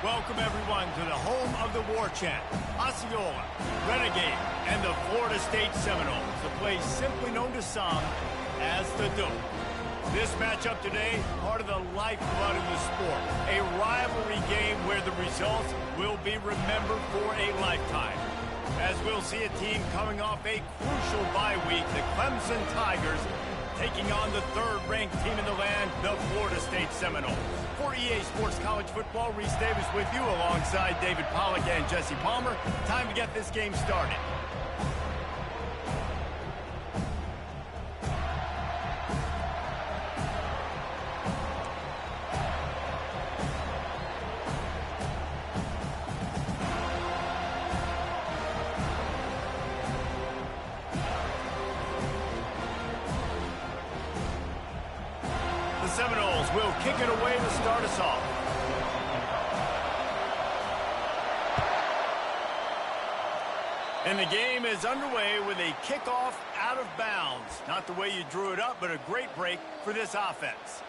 Welcome, everyone, to the home of the War Chant, Osceola, Renegade, and the Florida State Seminoles, a place simply known to some as the Dome. This matchup today, part of the lifeblood of the sport, a rivalry game where the results will be remembered for a lifetime. As we'll see a team coming off a crucial bye week, the Clemson Tigers, taking on the third-ranked team in the land, the Florida State Seminoles. For EA Sports College Football, Reese Davis with you alongside David Pollack and Jesse Palmer. Time to get this game started. The Seminoles will kick it away to start us off. And the game is underway with a kickoff out of bounds. Not the way you drew it up, but a great break for this offense.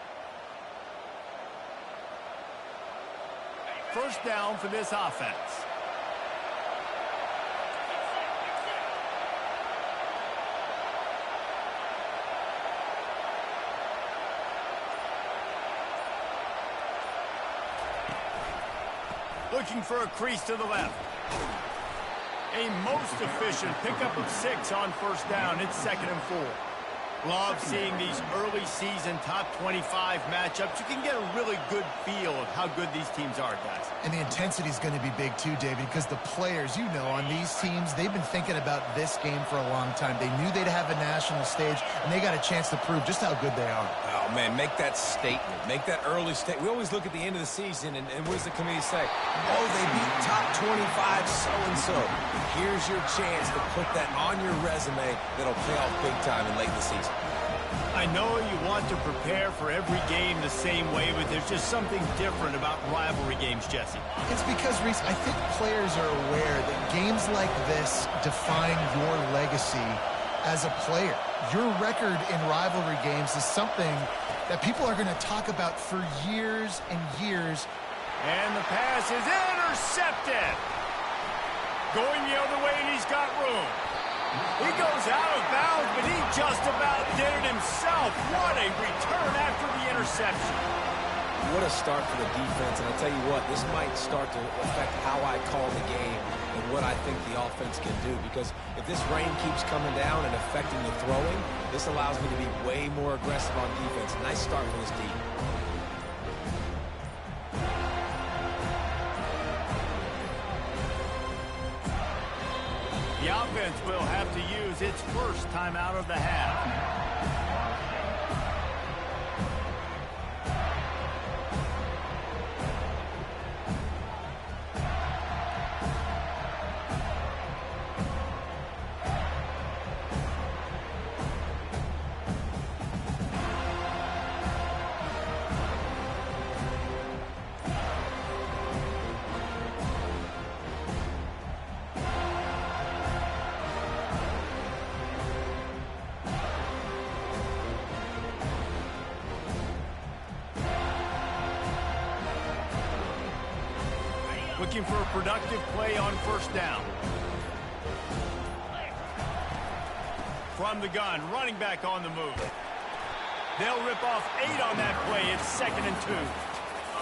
First down for this offense. Looking for a crease to the left. A most efficient pickup of 6 on first down. It's 2nd and 4. Love seeing these early season top 25 matchups. You can get a really good feel of how good these teams are, guys. And the intensity is going to be big too, David, because the players, you know, on these teams, they've been thinking about this game for a long time. They knew they'd have a national stage, and they got a chance to prove just how good they are. Oh, man, make that statement. Make that early statement. We always look at the end of the season, and what does the committee say? Oh, they beat top 25 so-and-so. Here's your chance to put that on your resume that'll pay off big time in late in the season. I know you want to prepare for every game the same way, but there's just something different about rivalry games, Jesse. It's because, Reese, I think players are aware that games like this define your legacy as a player. Your record in rivalry games is something that people are going to talk about for years and years. And the pass is intercepted. Going the other way, and he's got room. He goes out of bounds, but he just about did it himself. What a return after the interception. What a start for the defense, and I'll tell you what, this might start to affect how I call the game and what I think the offense can do, because if this rain keeps coming down and affecting the throwing, this allows me to be way more aggressive on defense. Nice start for this team. The offense will have to use its first timeout of the half. Looking for a productive play on first down. From the gun, running back on the move. They'll rip off 8 on that play. It's 2nd and 2.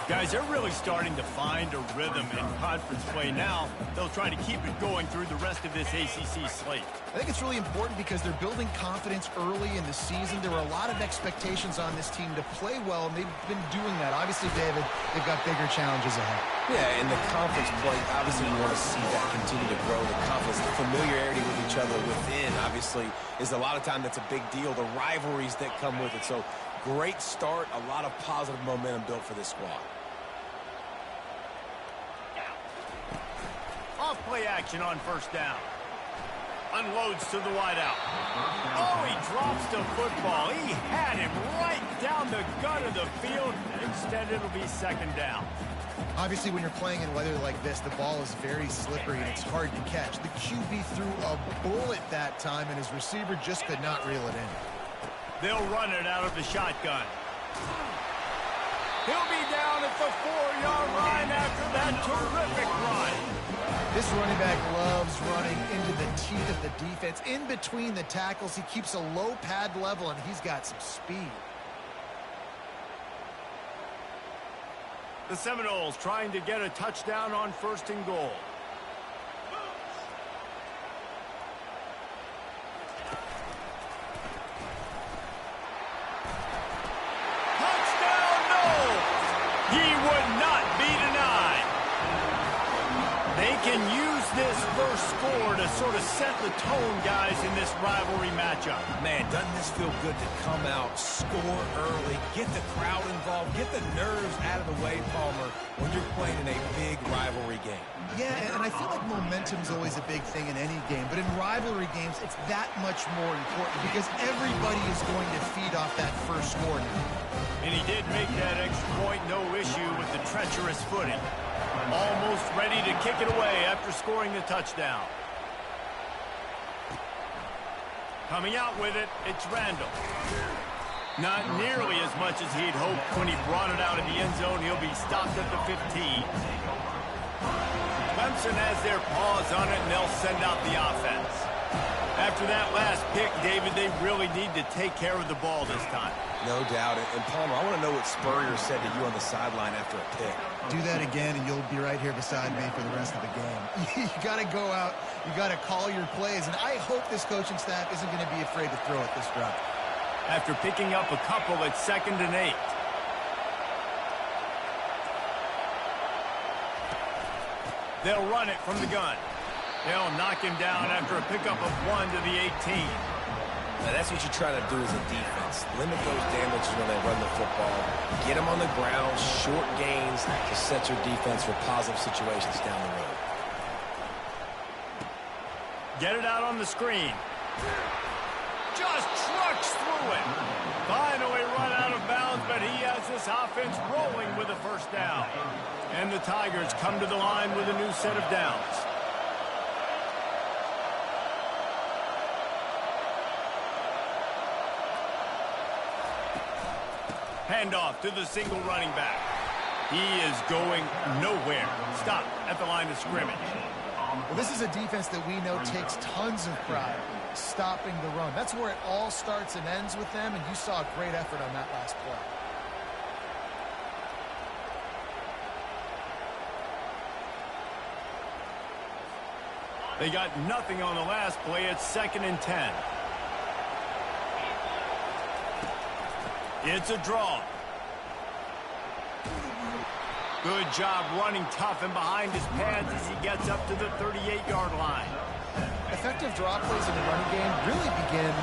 Guys, they're really starting to find a rhythm in conference play now. They'll try to keep it going through the rest of this ACC slate. I think it's really important because they're building confidence early in the season. There were a lot of expectations on this team to play well, and they've been doing that. Obviously, David, they've got bigger challenges ahead. Yeah, in the conference play, obviously you want to see that continue to grow. The confidence, the familiarity with each other within, obviously, is a lot of time that's a big deal. The rivalries that come with it. So, great start, a lot of positive momentum built for this squad. Off play action on first down. Unloads to the wideout. Oh, he drops the football. He had him right down the gut of the field. Instead, it'll be 2nd down. Obviously, when you're playing in weather like this, the ball is very slippery and it's hard to catch. The QB threw a bullet that time, and his receiver just could not reel it in. They'll run it out of the shotgun. He'll be down at the 4-yard line after that terrific run. This running back loves running into the teeth of the defense. In between the tackles, he keeps a low pad level, and he's got some speed. The Seminoles trying to get a touchdown on 1st and goal. Touchdown, no! He would not be denied. They can use this first score to sort of set the tone, guys, in this rivalry matchup. Man, doesn't this feel good to come out, score early, get the crowd involved, get the nerves out of the way, Palmer, when you're playing in a big rivalry game. Yeah, and I feel like momentum's always a big thing in any game, but in rivalry games, it's that much more important because everybody is going to feed off that first score now. And he did make that extra point, no issue with the treacherous footing. Almost ready to kick it away after scoring the touchdown. Coming out with it, it's Randall. Not nearly as much as he'd hoped when he brought it out of the end zone. He'll be stopped at the 15. Clemson has their paws on it, and they'll send out the offense. After that last pick, David, they really need to take care of the ball this time. No doubt. And Palmer, I want to know what Spurrier said to you on the sideline after a pick. Do that again, and you'll be right here beside me for the rest of the game. You got to go out. You got to call your plays, and I hope this coaching staff isn't going to be afraid to throw it this drive. After picking up a couple at 2nd and 8. They'll run it from the gun. They'll knock him down after a pickup of 1 to the 18. Now, that's what you try to do as a defense. Limit those damages when they run the football. Get them on the ground, short gains to set your defense for positive situations down the road. Get it out on the screen. Just trucks through it. Finally run out of bounds, but he has this offense rolling with a first down. And the Tigers come to the line with a new set of downs. Handoff to the single running back. He is going nowhere. Stop at the line of scrimmage. Well, this is a defense that we know takes tons of pride stopping the run. That's where it all starts and ends with them, and you saw a great effort on that last play. They got nothing on the last play. It's 2nd and 10. It's a draw. Good job running tough and behind his pads as he gets up to the 38-yard line. Effective draw plays in the running game really begin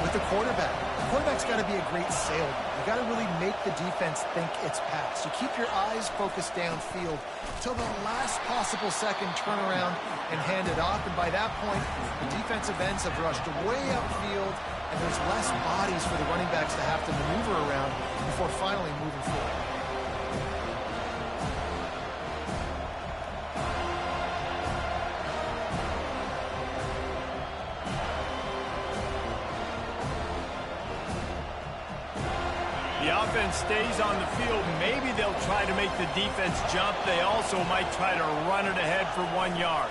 with the quarterback. The quarterback's got to be a great salesman. You got to really make the defense think it's pass. You keep your eyes focused downfield until the last possible second, turn around and hand it off. And by that point, the defensive ends have rushed way upfield, and there's less bodies for the running backs to have to maneuver around before finally moving forward. The offense stays on the field. Maybe they'll try to make the defense jump. They also might try to run it ahead for 1 yard.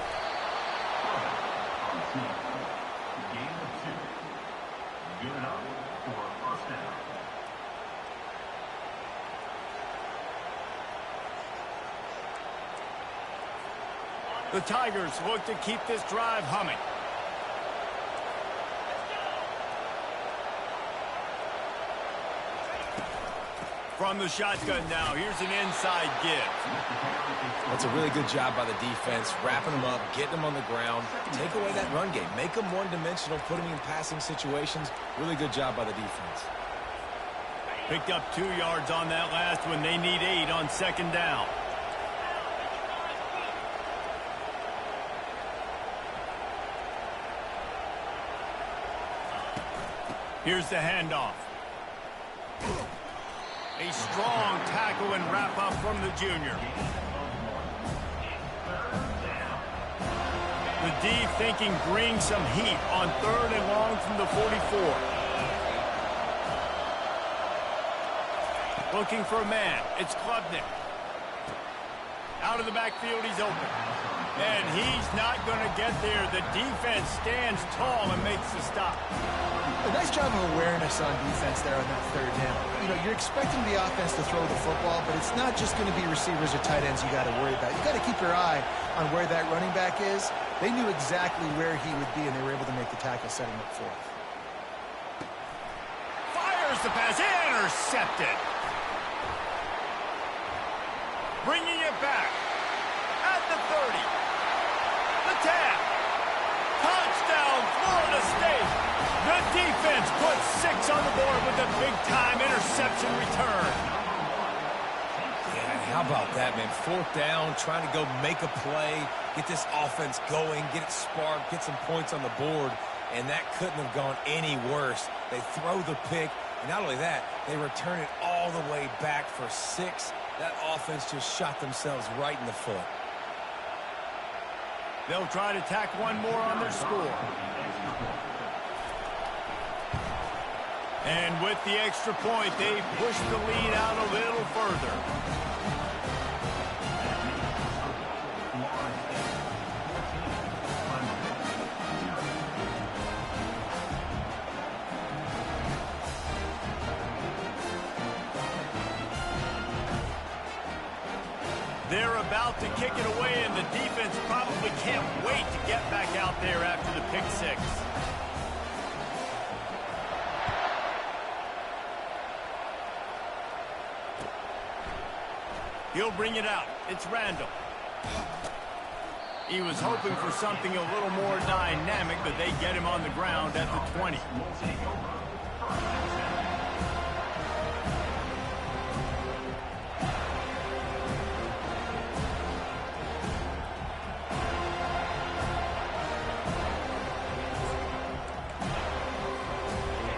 The Tigers look to keep this drive humming. From the shotgun now, here's an inside give. That's a really good job by the defense, wrapping them up, getting them on the ground, take away that run game, make them one-dimensional, put them in passing situations. Really good job by the defense. Picked up 2 yards on that last one. They need 8 on 2nd down. Here's the handoff. A strong tackle and wrap-up from the junior. The D thinking bring some heat on 3rd and long from the 44. Looking for a man. It's Klubnik. Out of the backfield, he's open. And he's not going to get there. The defense stands tall and makes the stop. A nice job of awareness on defense there on that third down. You know, you're expecting the offense to throw the football, but it's not just going to be receivers or tight ends you got to worry about. You got to keep your eye on where that running back is. They knew exactly where he would be, and they were able to make the tackle, setting up for it. Fires the pass. Intercepted. Bringing it back at the 30. The tap. Touchdown, Florida State. The defense puts 6 on the board with a big-time interception return. Yeah, how about that, man? 4th down, trying to go make a play, get this offense going, get it sparked, get some points on the board, and that couldn't have gone any worse. They throw the pick, and not only that, they return it all the way back for 6. That offense just shot themselves right in the foot. They'll try to tack one more on their score. And with the extra point, they push the lead out a little further. They're about to kick it away, and the defense probably can't wait to get back out there after the pick 6. He'll bring it out. It's Randall. He was hoping for something a little more dynamic, but they get him on the ground at the 20.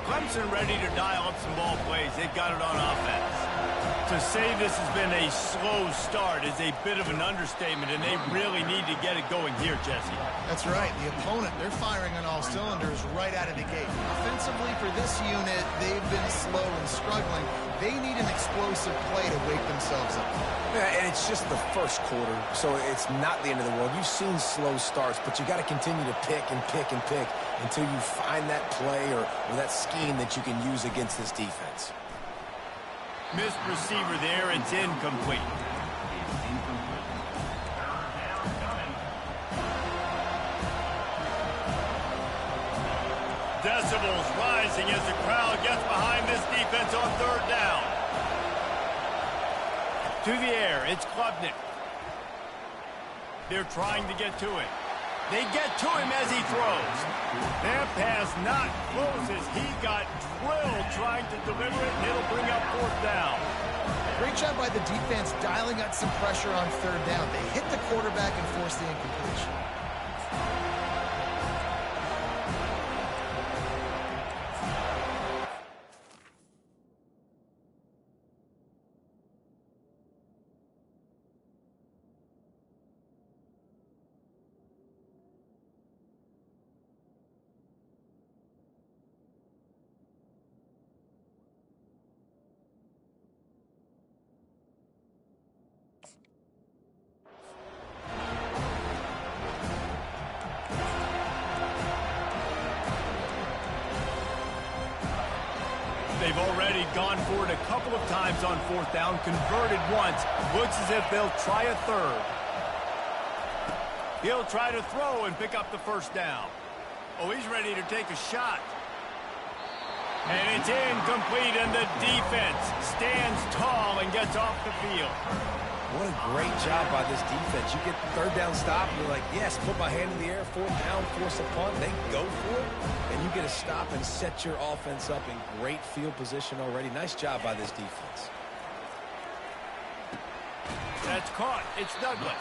Clemson ready to dial up some ball plays. They've got it on offense. To say this has been a slow start is a bit of an understatement, and they really need to get it going here, Jesse. That's right. The opponent, they're firing on all cylinders right out of the gate. Offensively, for this unit, they've been slow and struggling. They need an explosive play to wake themselves up. Yeah, and it's just the first quarter, so it's not the end of the world. You've seen slow starts, but you got to continue to pick and pick and pick until you find that play or that scheme that you can use against this defense. Missed receiver there. It's incomplete. Decibels rising as the crowd gets behind this defense on 3rd down. To the air, it's Klubnik. They're trying to get to him. They get to him as he throws. That pass not close as he got drilled trying to deliver it, and it'll bring up 4th down. Great job by the defense dialing out some pressure on 3rd down. They hit the quarterback and forced the incompletion. They've already gone for it a couple of times on 4th down, converted once. Looks as if they'll try a 3rd. He'll try to throw and pick up the 1st down. Oh, he's ready to take a shot. And it's incomplete, and the defense stands tall and gets off the field. What a great job by this defense. You get 3rd down stop, and you're like, yes, put my hand in the air, 4th down, force a punt. They go for it, and you get a stop and set your offense up in great field position already. Nice job by this defense. That's caught. It's Douglas.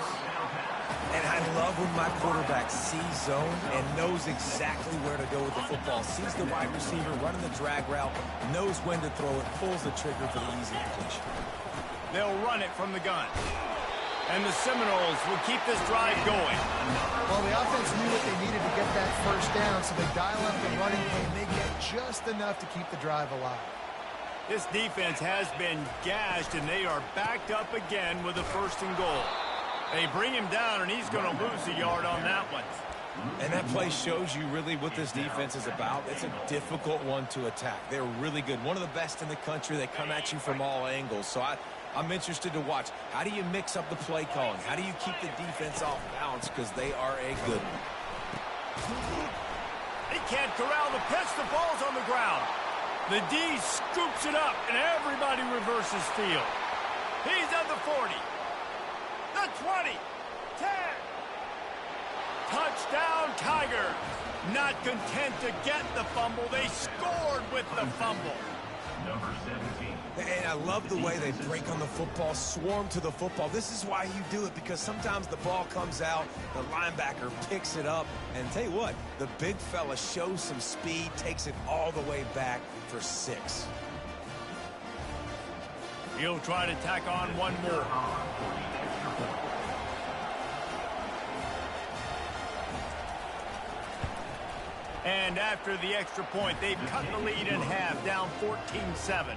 And I love when my quarterback sees zone and knows exactly where to go with the football. Sees the wide receiver running the drag route, knows when to throw it, pulls the trigger for the easy completion. They'll run it from the gun. And the Seminoles will keep this drive going. Well, the offense knew what they needed to get that 1st down, so they dial up the running game. They get just enough to keep the drive alive. This defense has been gashed, and they are backed up again with a 1st and goal. They bring him down, and he's going to lose a yard on that one. And that play shows you really what this defense is about. It's a difficult one to attack. They're really good. One of the best in the country. They come at you from all angles. So I'm interested to watch. How do you mix up the play calling? How do you keep the defense off balance? Because they are a good one. They can't corral the pitch. The ball's on the ground. The D scoops it up, and everybody reverses field. He's at the 40. The 20. 10. Touchdown, Tigers. Not content to get the fumble, they scored with the fumble. Number 17. And I love the way they break on the football, swarm to the football. This is why you do it, because sometimes the ball comes out, the linebacker picks it up, and tell you what, the big fella shows some speed, takes it all the way back for 6. He'll try to tack on one more. And after the extra point, they've cut the lead in half, down 14-7.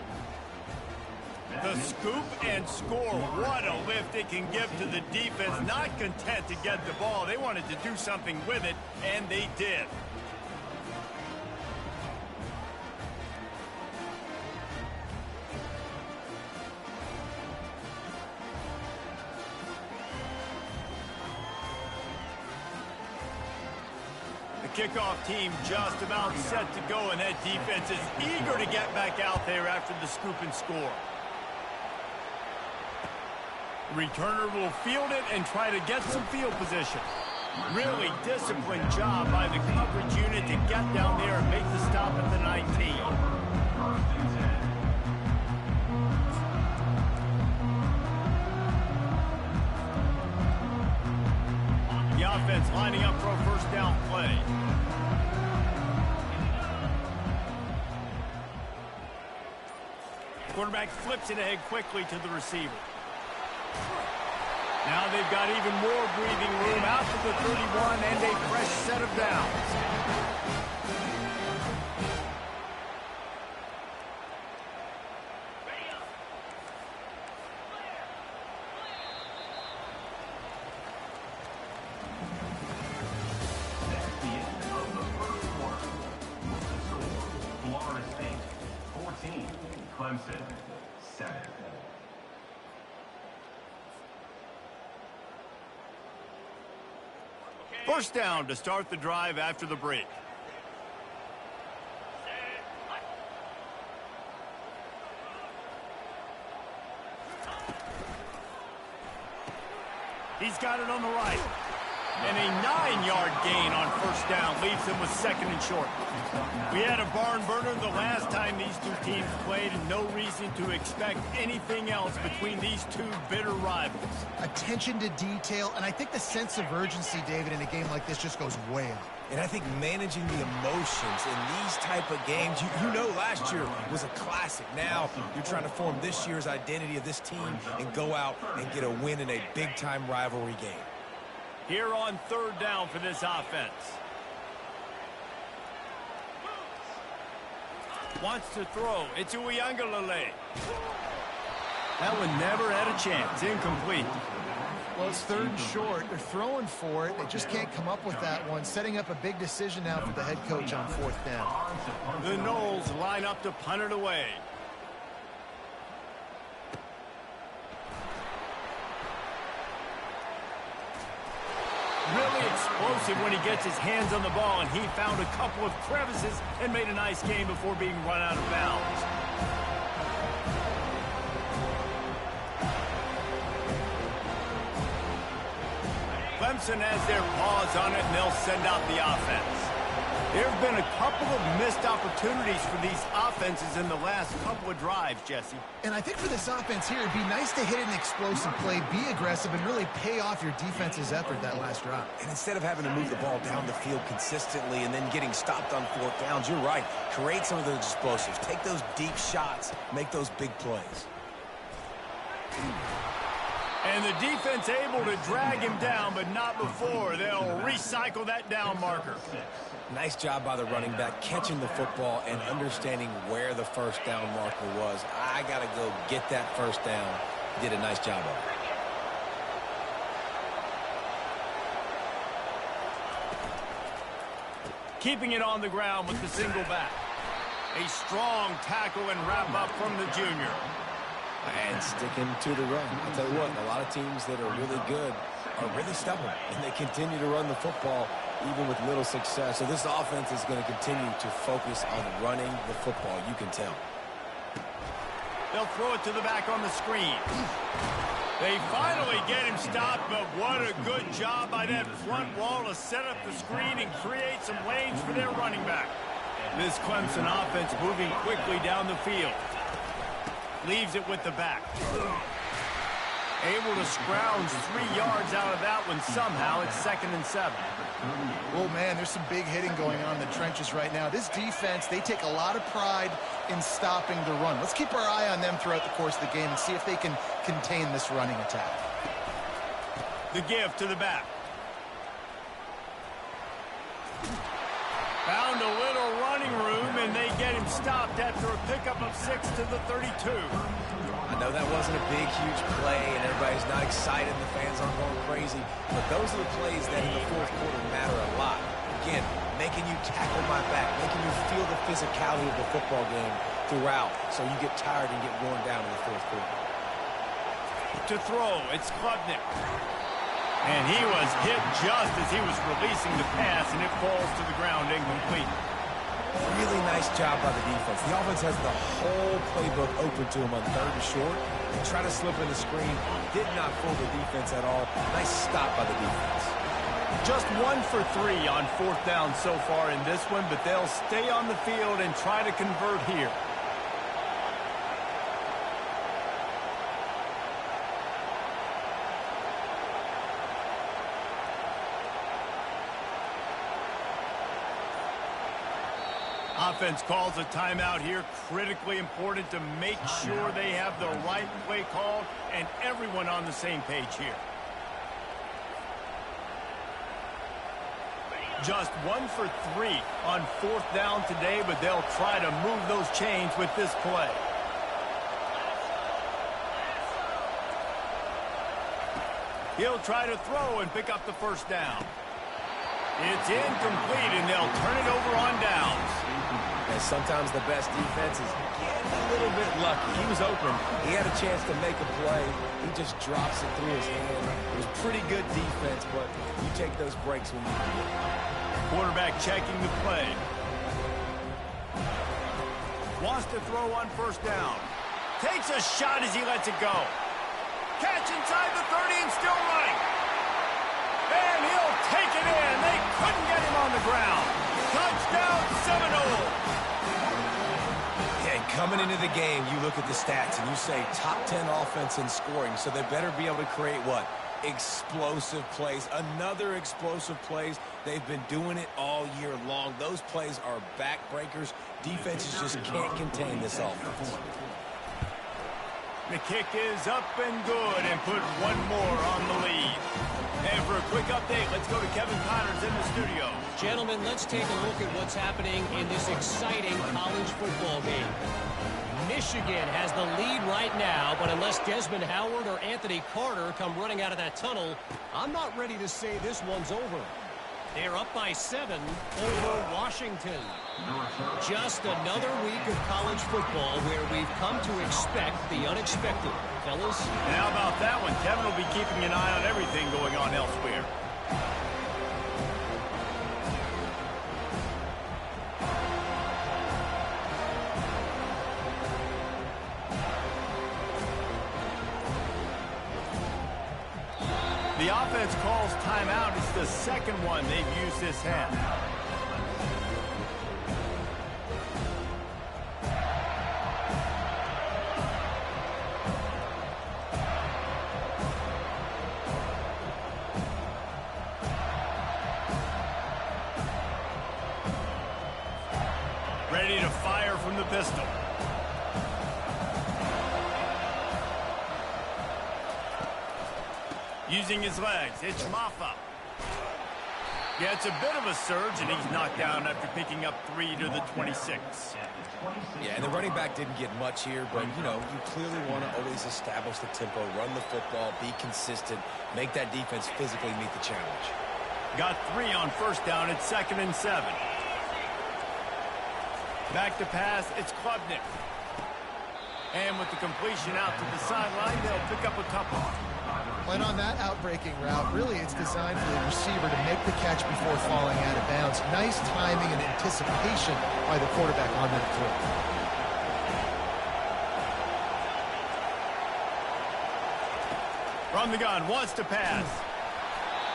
The scoop and score. What a lift it can give to the defense. Not content to get the ball. They wanted to do something with it, and they did. Kickoff team just about set to go, and that defense is eager to get back out there after the scoop and score. Returner will field it and try to get some field position. Really disciplined job by the coverage unit to get down there and make the stop at the 19. The offense lining up for a 1st down play. Quarterback flips it ahead quickly to the receiver. Now they've got even more breathing room out to the 31 and a fresh set of downs. Clemson, 7. First down to start the drive after the break. He's got it on the right. And a 9-yard gain on 1st down leaves him with 2nd and short. We had a barn burner the last time these two teams played, and no reason to expect anything else between these two bitter rivals. Attention to detail, and I think the sense of urgency, David, in a game like this just goes way up. And I think managing the emotions in these type of games, you know last year was a classic. Now you're trying to form this year's identity of this team and go out and get a win in a big-time rivalry game. Here on 3rd down for this offense. Wants to throw. It's Uiagalelei. That one never had a chance. Incomplete. Well, it's 3rd and short. They're throwing for it. They just can't come up with that one. Setting up a big decision now for the head coach on 4th down. The Noles line up to punt it away. Really explosive when he gets his hands on the ball, and he found a couple of crevices and made a nice game before being run out of bounds. Clemson has their paws on it, and they'll send out the offense. There have been a couple of missed opportunities for these offenses in the last couple of drives, Jesse. And I think for this offense here, it'd be nice to hit an explosive play, be aggressive, and really pay off your defense's effort that last drive. And instead of having to move the ball down the field consistently and then getting stopped on 4th downs, you're right. Create some of those explosives. Take those deep shots. Make those big plays. And the defense able to drag him down, but not before. They'll recycle that down marker. Nice job by the running back, catching the football and understanding where the first down marker was. I got to go get that first down. He did a nice job of it. Keeping it on the ground with the single back. A strong tackle and wrap up from the junior. And sticking to the run. I'll tell you what, a lot of teams that are really good are really stubborn, and they continue to run the football even with little success. So this offense is going to continue to focus on running the football. You can tell. They'll throw it to the back on the screen. They finally get him stopped, but what a good job by that front wall to set up the screen and create some lanes for their running back. This Clemson offense moving quickly down the field. Leaves it with the back. Able to scrounge 3 yards out of that one somehow. It's 2nd and 7. Oh, man, there's some big hitting going on in the trenches right now. This defense, they take a lot of pride in stopping the run. Let's keep our eye on them throughout the course of the game and see if they can contain this running attack. The give to the back. Found a little running room, and they get him stopped after a pickup of 6 to the 32. I know that wasn't a big, huge play, and everybody's not excited. The fans aren't going crazy. But those are the plays that in the fourth quarter matter a lot. Again, making you tackle my back, making you feel the physicality of the football game throughout, so you get tired and get worn down in the fourth quarter. To throw, it's Klubnik. And he was hit just as he was releasing the pass, and it falls to the ground incomplete. Really nice job by the defense. The offense has the whole playbook open to him on 3rd and short. Try to slip in the screen. Did not fool the defense at all. Nice stop by the defense. Just 1 for 3 on 4th down so far in this one, but they'll stay on the field and try to convert here. Offense calls a timeout here. Critically important to make sure they have the right play called and everyone on the same page here. Just 1 for 3 on 4th down today, but they'll try to move those chains with this play. He'll try to throw and pick up the first down. It's incomplete, and they'll turn it over on downs. And sometimes the best defense is getting a little bit lucky. He was open. He had a chance to make a play. He just drops it through his hand. It was pretty good defense, but you take those breaks when you need it. Quarterback checking the play. Wants to throw on 1st down. Takes a shot as he lets it go. Catch inside the 30 and still running. And he'll take it in. They couldn't get him on the ground. Touchdown Seminoles. Yeah, and coming into the game, you look at the stats and you say top 10 offense in scoring, so they better be able to create what? Explosive plays. Another explosive plays. They've been doing it all year long. Those plays are backbreakers. Defenses just can't contain this offense. The kick is up and good and put 1 more on the lead. And for a quick update, let's go to Kevin Connors in the studio. Gentlemen, let's take a look at what's happening in this exciting college football game. Michigan has the lead right now, but unless Desmond Howard or Anthony Carter come running out of that tunnel, I'm not ready to say this one's over. They're up by 7 over Washington. Just another week of college football where we've come to expect the unexpected. Fellas? And how about that one? Kevin will be keeping an eye on everything going on elsewhere. The offense calls timeout. It's the second one they've used this half. Ready to fire from the pistol. Using his legs, it's Maffa. Gets a bit of a surge, and he's knocked down after picking up 3 to the 26. Yeah, and the running back didn't get much here, but, you know, you clearly want to always establish the tempo, run the football, be consistent, make that defense physically meet the challenge. Got 3 on first down. It's 2nd and 7. Back to pass, it's Klubnik. And with the completion out to the sideline, they'll pick up a couple. And on that outbreaking route, really it's designed for the receiver to make the catch before falling out of bounds. Nice timing and anticipation by the quarterback on that throw. From the gun, wants to pass.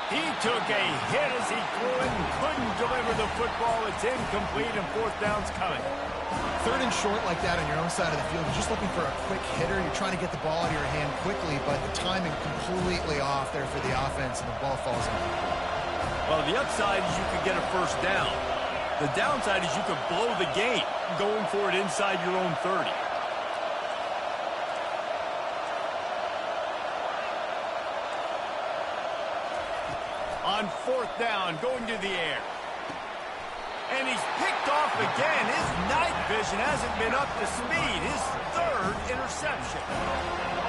He took a hit as he threw it and couldn't deliver the football. It's incomplete, and 4th down's coming. 3rd and short like that on your own side of the field. You're just looking for a quick hitter. You're trying to get the ball out of your hand quickly, but the timing completely off there for the offense, and the ball falls in. Well, the upside is you could get a first down. The downside is you could blow the game going for it inside your own 30. On 4th down, going to the air. And he's picked off again. His night vision hasn't been up to speed. His 3rd interception.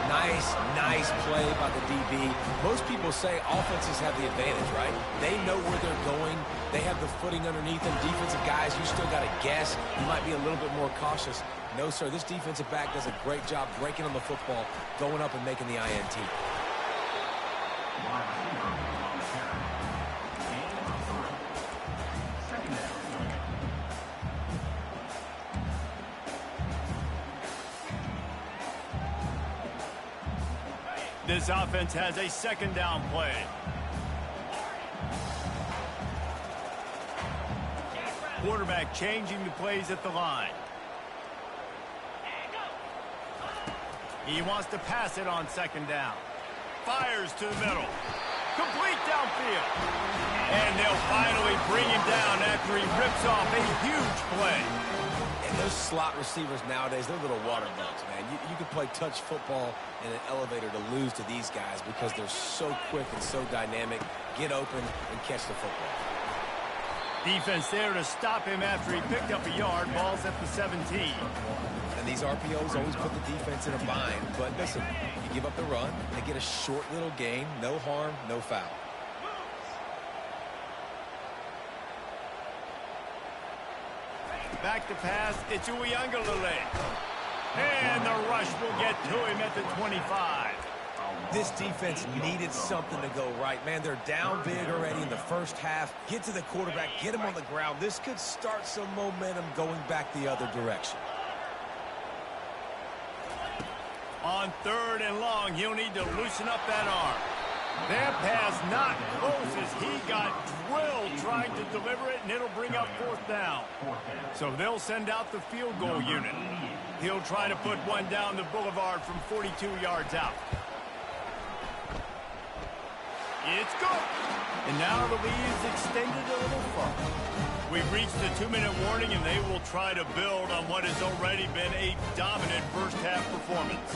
Nice play by the DB. Most people say offenses have the advantage, right? They know where they're going. They have the footing underneath them. Defensive guys, you still got to guess. You might be a little bit more cautious. No, sir, this defensive back does a great job breaking on the football, going up and making the INT. This offense has a 2nd down play. Quarterback changing the plays at the line. He wants to pass it on 2nd down. Fires to the middle. Complete downfield. And they'll finally bring him down after he rips off a huge play. And those slot receivers nowadays, they're little water bugs, man. You can play touch football in an elevator to lose to these guys because they're so quick and so dynamic. Get open and catch the football. Defense there to stop him after he picked up a yard. Ball's at the 17. And these RPOs always put the defense in a bind. But listen, you give up the run, they get a short little gain. No harm, no foul. Back to pass, it's Uiagalelei. And the rush will get to him at the 25. This defense needed something to go right. Man, they're down big already in the first half. Get to the quarterback, get him on the ground. This could start some momentum going back the other direction. On 3rd and long, he'll need to loosen up that arm. That pass not close as he got drilled trying to deliver it, and it'll bring up 4th down. So they'll send out the field goal unit. He'll try to put one down the boulevard from 42 yards out. It's good. And now the lead is extended a little further. We've reached the 2-minute warning, and they will try to build on what has already been a dominant first-half performance.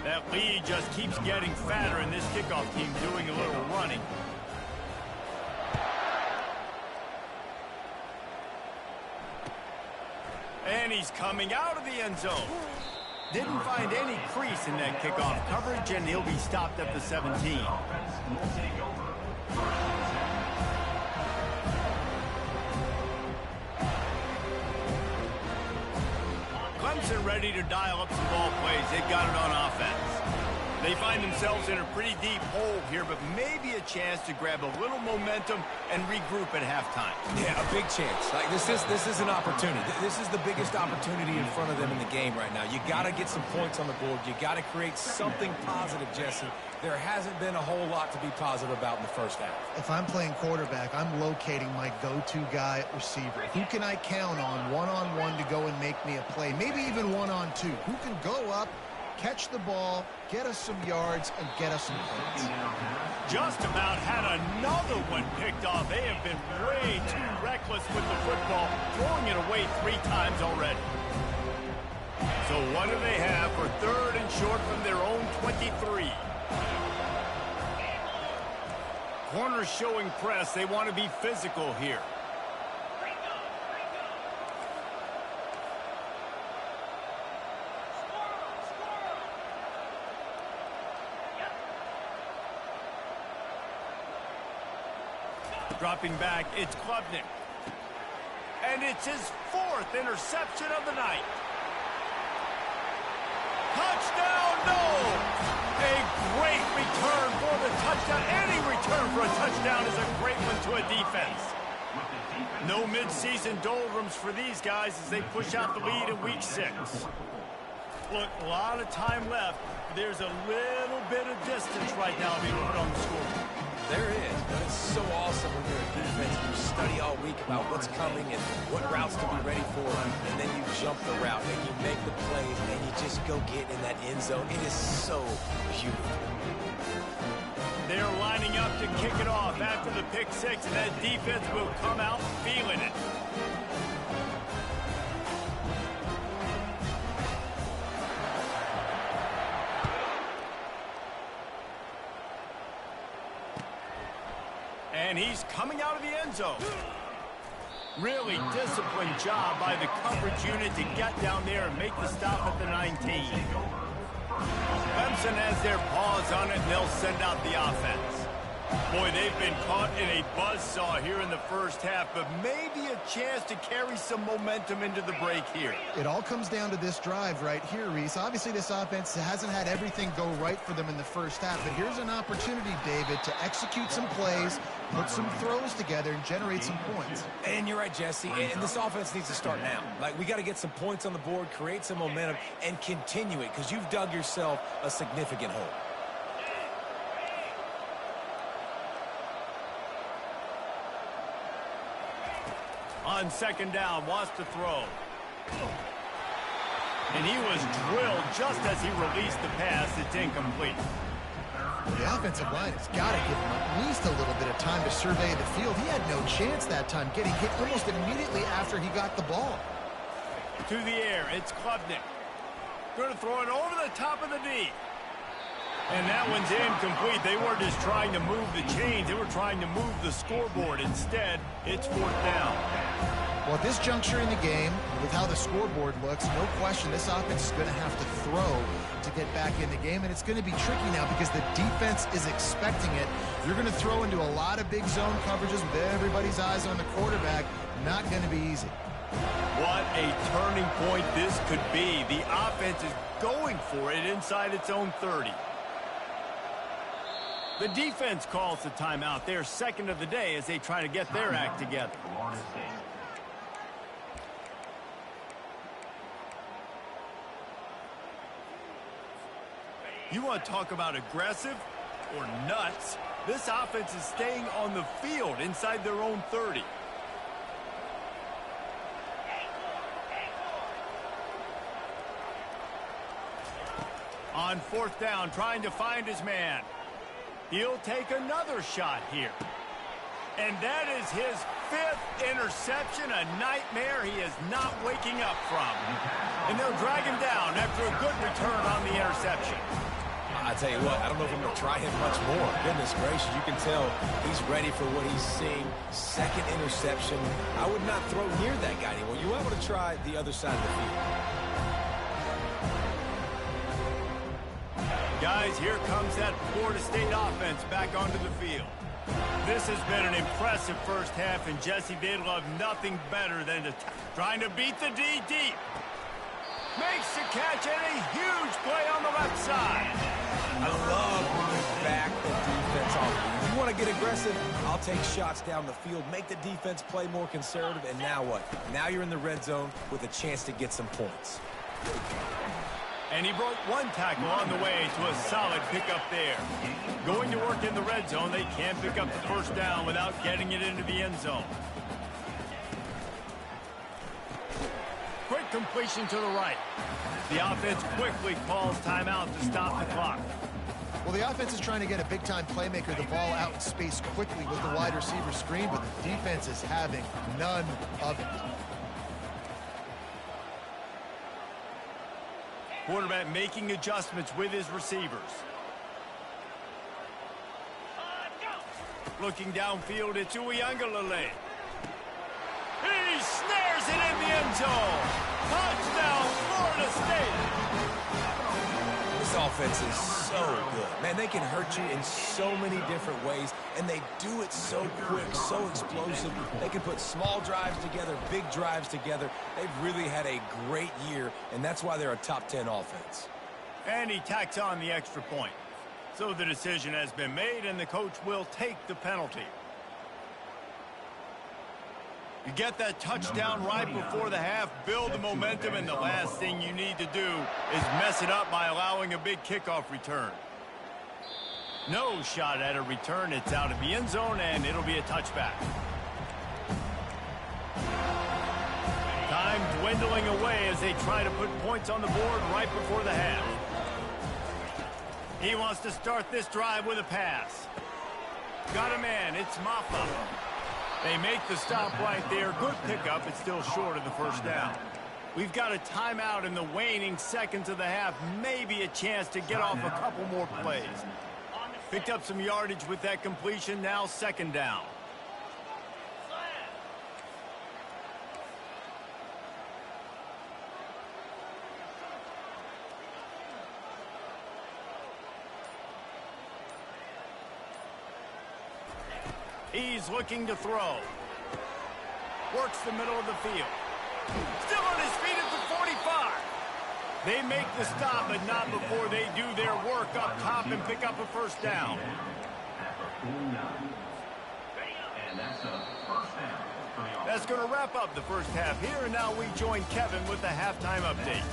That lead just keeps getting fatter, and this kickoff team doing a little running. And he's coming out of the end zone. Didn't find any crease in that kickoff coverage, and he'll be stopped at the 17. Clemson ready to dial up some ball plays. They got it on offense. They find themselves in a pretty deep hole here, but maybe a chance to grab a little momentum and regroup at halftime. Yeah, a big chance. Like this is an opportunity. This is the biggest opportunity in front of them in the game right now. You got to get some points on the board. You got to create something positive, Jesse. There hasn't been a whole lot to be positive about in the first half. If I'm playing quarterback, I'm locating my go-to guy at receiver. Who can I count on one-on-one to go and make me a play? Maybe even one-on-two. Who can go up, catch the ball, get us some yards, and get us some points. Just about had another one picked off. They have been way too reckless with the football, throwing it away 3 times already. So what do they have for 3rd and short from their own 23? Corners showing press. They want to be physical here. Dropping back, it's Klubnik. And it's his 4th interception of the night. Touchdown, no! A great return for the touchdown. Any return for a touchdown is a great one to a defense. No midseason doldrums for these guys as they push out the lead in week 6. Look, a lot of time left. There's a little bit of distance right now being put on the scoreboard. There is, but it's so awesome when you're a defense and you study all week about what's coming and what routes to be ready for, and then you jump the route and you make the plays and you just go get in that end zone. It is so beautiful. They're lining up to kick it off after the pick 6, and that defense will come out feeling it. And he's coming out of the end zone. Really disciplined job by the coverage unit to get down there and make the stop at the 19. Clemson has their paws on it, and they'll send out the offense. Boy, they've been caught in a buzzsaw here in the first half, but maybe a chance to carry some momentum into the break here. It all comes down to this drive right here, Reese. Obviously, this offense hasn't had everything go right for them in the first half, but here's an opportunity, David, to execute some plays, put some throws together, and generate some points. And you're right, Jesse, and this offense needs to start now. Like, we got to get some points on the board, create some momentum, and continue it, because you've dug yourself a significant hole. On 2nd down, wants to throw. And he was drilled just as he released the pass. It's incomplete. The offensive line has got to give him at least a little bit of time to survey the field. He had no chance that time, getting hit almost immediately after he got the ball. To the air, it's Klubnik. Going to throw it over the top of the D. And that one's incomplete. They weren't just trying to move the chains. They were trying to move the scoreboard. Instead, it's 4th down. Well, at this juncture in the game, with how the scoreboard looks, no question this offense is going to have to throw to get back in the game, and it's going to be tricky now because the defense is expecting it. You're going to throw into a lot of big zone coverages with everybody's eyes on the quarterback. Not going to be easy. What a turning point this could be. The offense is going for it inside its own 30. The defense calls the timeout. They're 2nd of the day as they try to get their act together. You want to talk about aggressive or nuts? This offense is staying on the field inside their own 30. On 4th down, trying to find his man. He'll take another shot here. And that is his 5th interception, a nightmare he is not waking up from. And they'll drag him down after a good return on the interception. I tell you what, I don't know if I'm going to try him much more. Goodness gracious, you can tell he's ready for what he's seeing. 2nd interception. I would not throw near that guy anymore. You want to try the other side of the field. Guys, here comes that Florida State offense back onto the field. This has been an impressive first half, and Jesse, they'd love nothing better than trying to beat the D deep. Makes the catch and a huge play on the left side. I love when you back the defense off. If you want to get aggressive, I'll take shots down the field, make the defense play more conservative, and now what? Now you're in the red zone with a chance to get some points. And he broke one tackle on the way to a solid pickup there. Going to work in the red zone, they can't pick up the first down without getting it into the end zone. Quick Short completion to the right. The offense quickly calls timeout to stop the clock. Well, the offense is trying to get a big-time playmaker the ball out in space quickly with the wide receiver screen, but the defense is having none of it. Quarterback making adjustments with his receivers. Looking downfield, it's Uiagalelei. He snares it in the end zone. Touchdown, Florida State. This offense is so good. Man, they can hurt you in so many different ways, and they do it so quick, so explosive. They can put small drives together, big drives together. They've really had a great year, and that's why they're a top 10 offense. And he tacks on the extra point. So the decision has been made, and the coach will take the penalty. You get that touchdown right before the half, build the momentum, and the last thing you need to do is mess it up by allowing a big kickoff return. No shot at a return. It's out of the end zone, and it'll be a touchback. Time dwindling away as they try to put points on the board right before the half. He wants to start this drive with a pass. Got a man. It's Maffa. They make the stop right there. Good pickup. It's still short of the first down. We've got a timeout in the waning seconds of the half. Maybe a chance to get off a couple more plays. Picked up some yardage with that completion. Now second down. He's looking to throw. Works the middle of the field. Still on his feet at the 45. They make the stop, but not before they do their work up top and pick up a first down. That's going to wrap up the first half here, and now we join Kevin with the halftime update.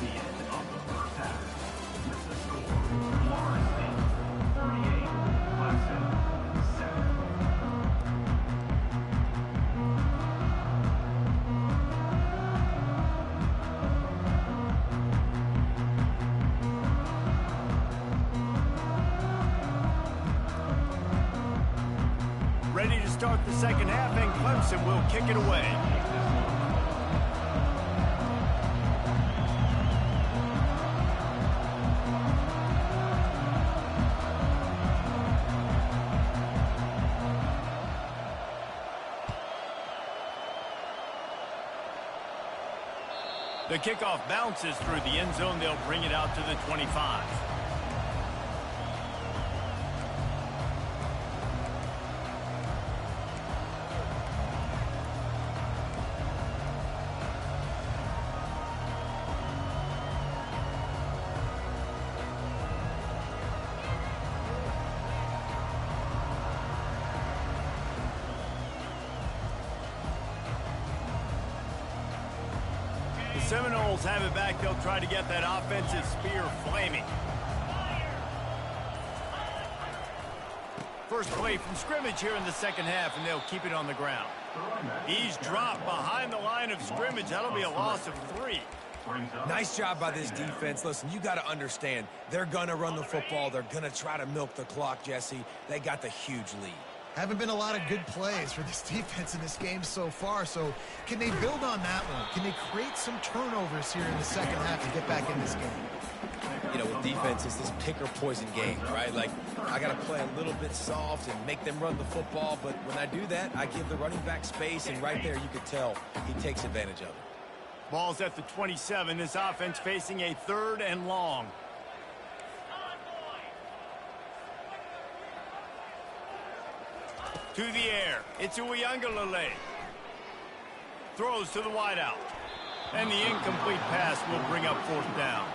Ready to start the second half, and Clemson will kick it away. The kickoff bounces through the end zone. They'll bring it out to the 25. Seminoles have it back. They'll try to get that offensive spear flaming. First play from scrimmage here in the second half, and they'll keep it on the ground. He's dropped behind the line of scrimmage. That'll be a loss of 3. Nice job by this defense. Listen, you got to understand, they're going to run the football. They're going to try to milk the clock, Jesse. They got the huge lead. Haven't been a lot of good plays for this defense in this game so far, so can they build on that one? Can they create some turnovers here in the second half to get back in this game? You know, with defense, it's this pick-or-poison game, right? Like, I got to play a little bit soft and make them run the football, but when I do that, I give the running back space, and right there you could tell he takes advantage of it. Ball's at the 27. This offense facing a 3rd and long. To the air. It's Uiagalelei. Throws to the wideout. And the incomplete pass will bring up 4th down.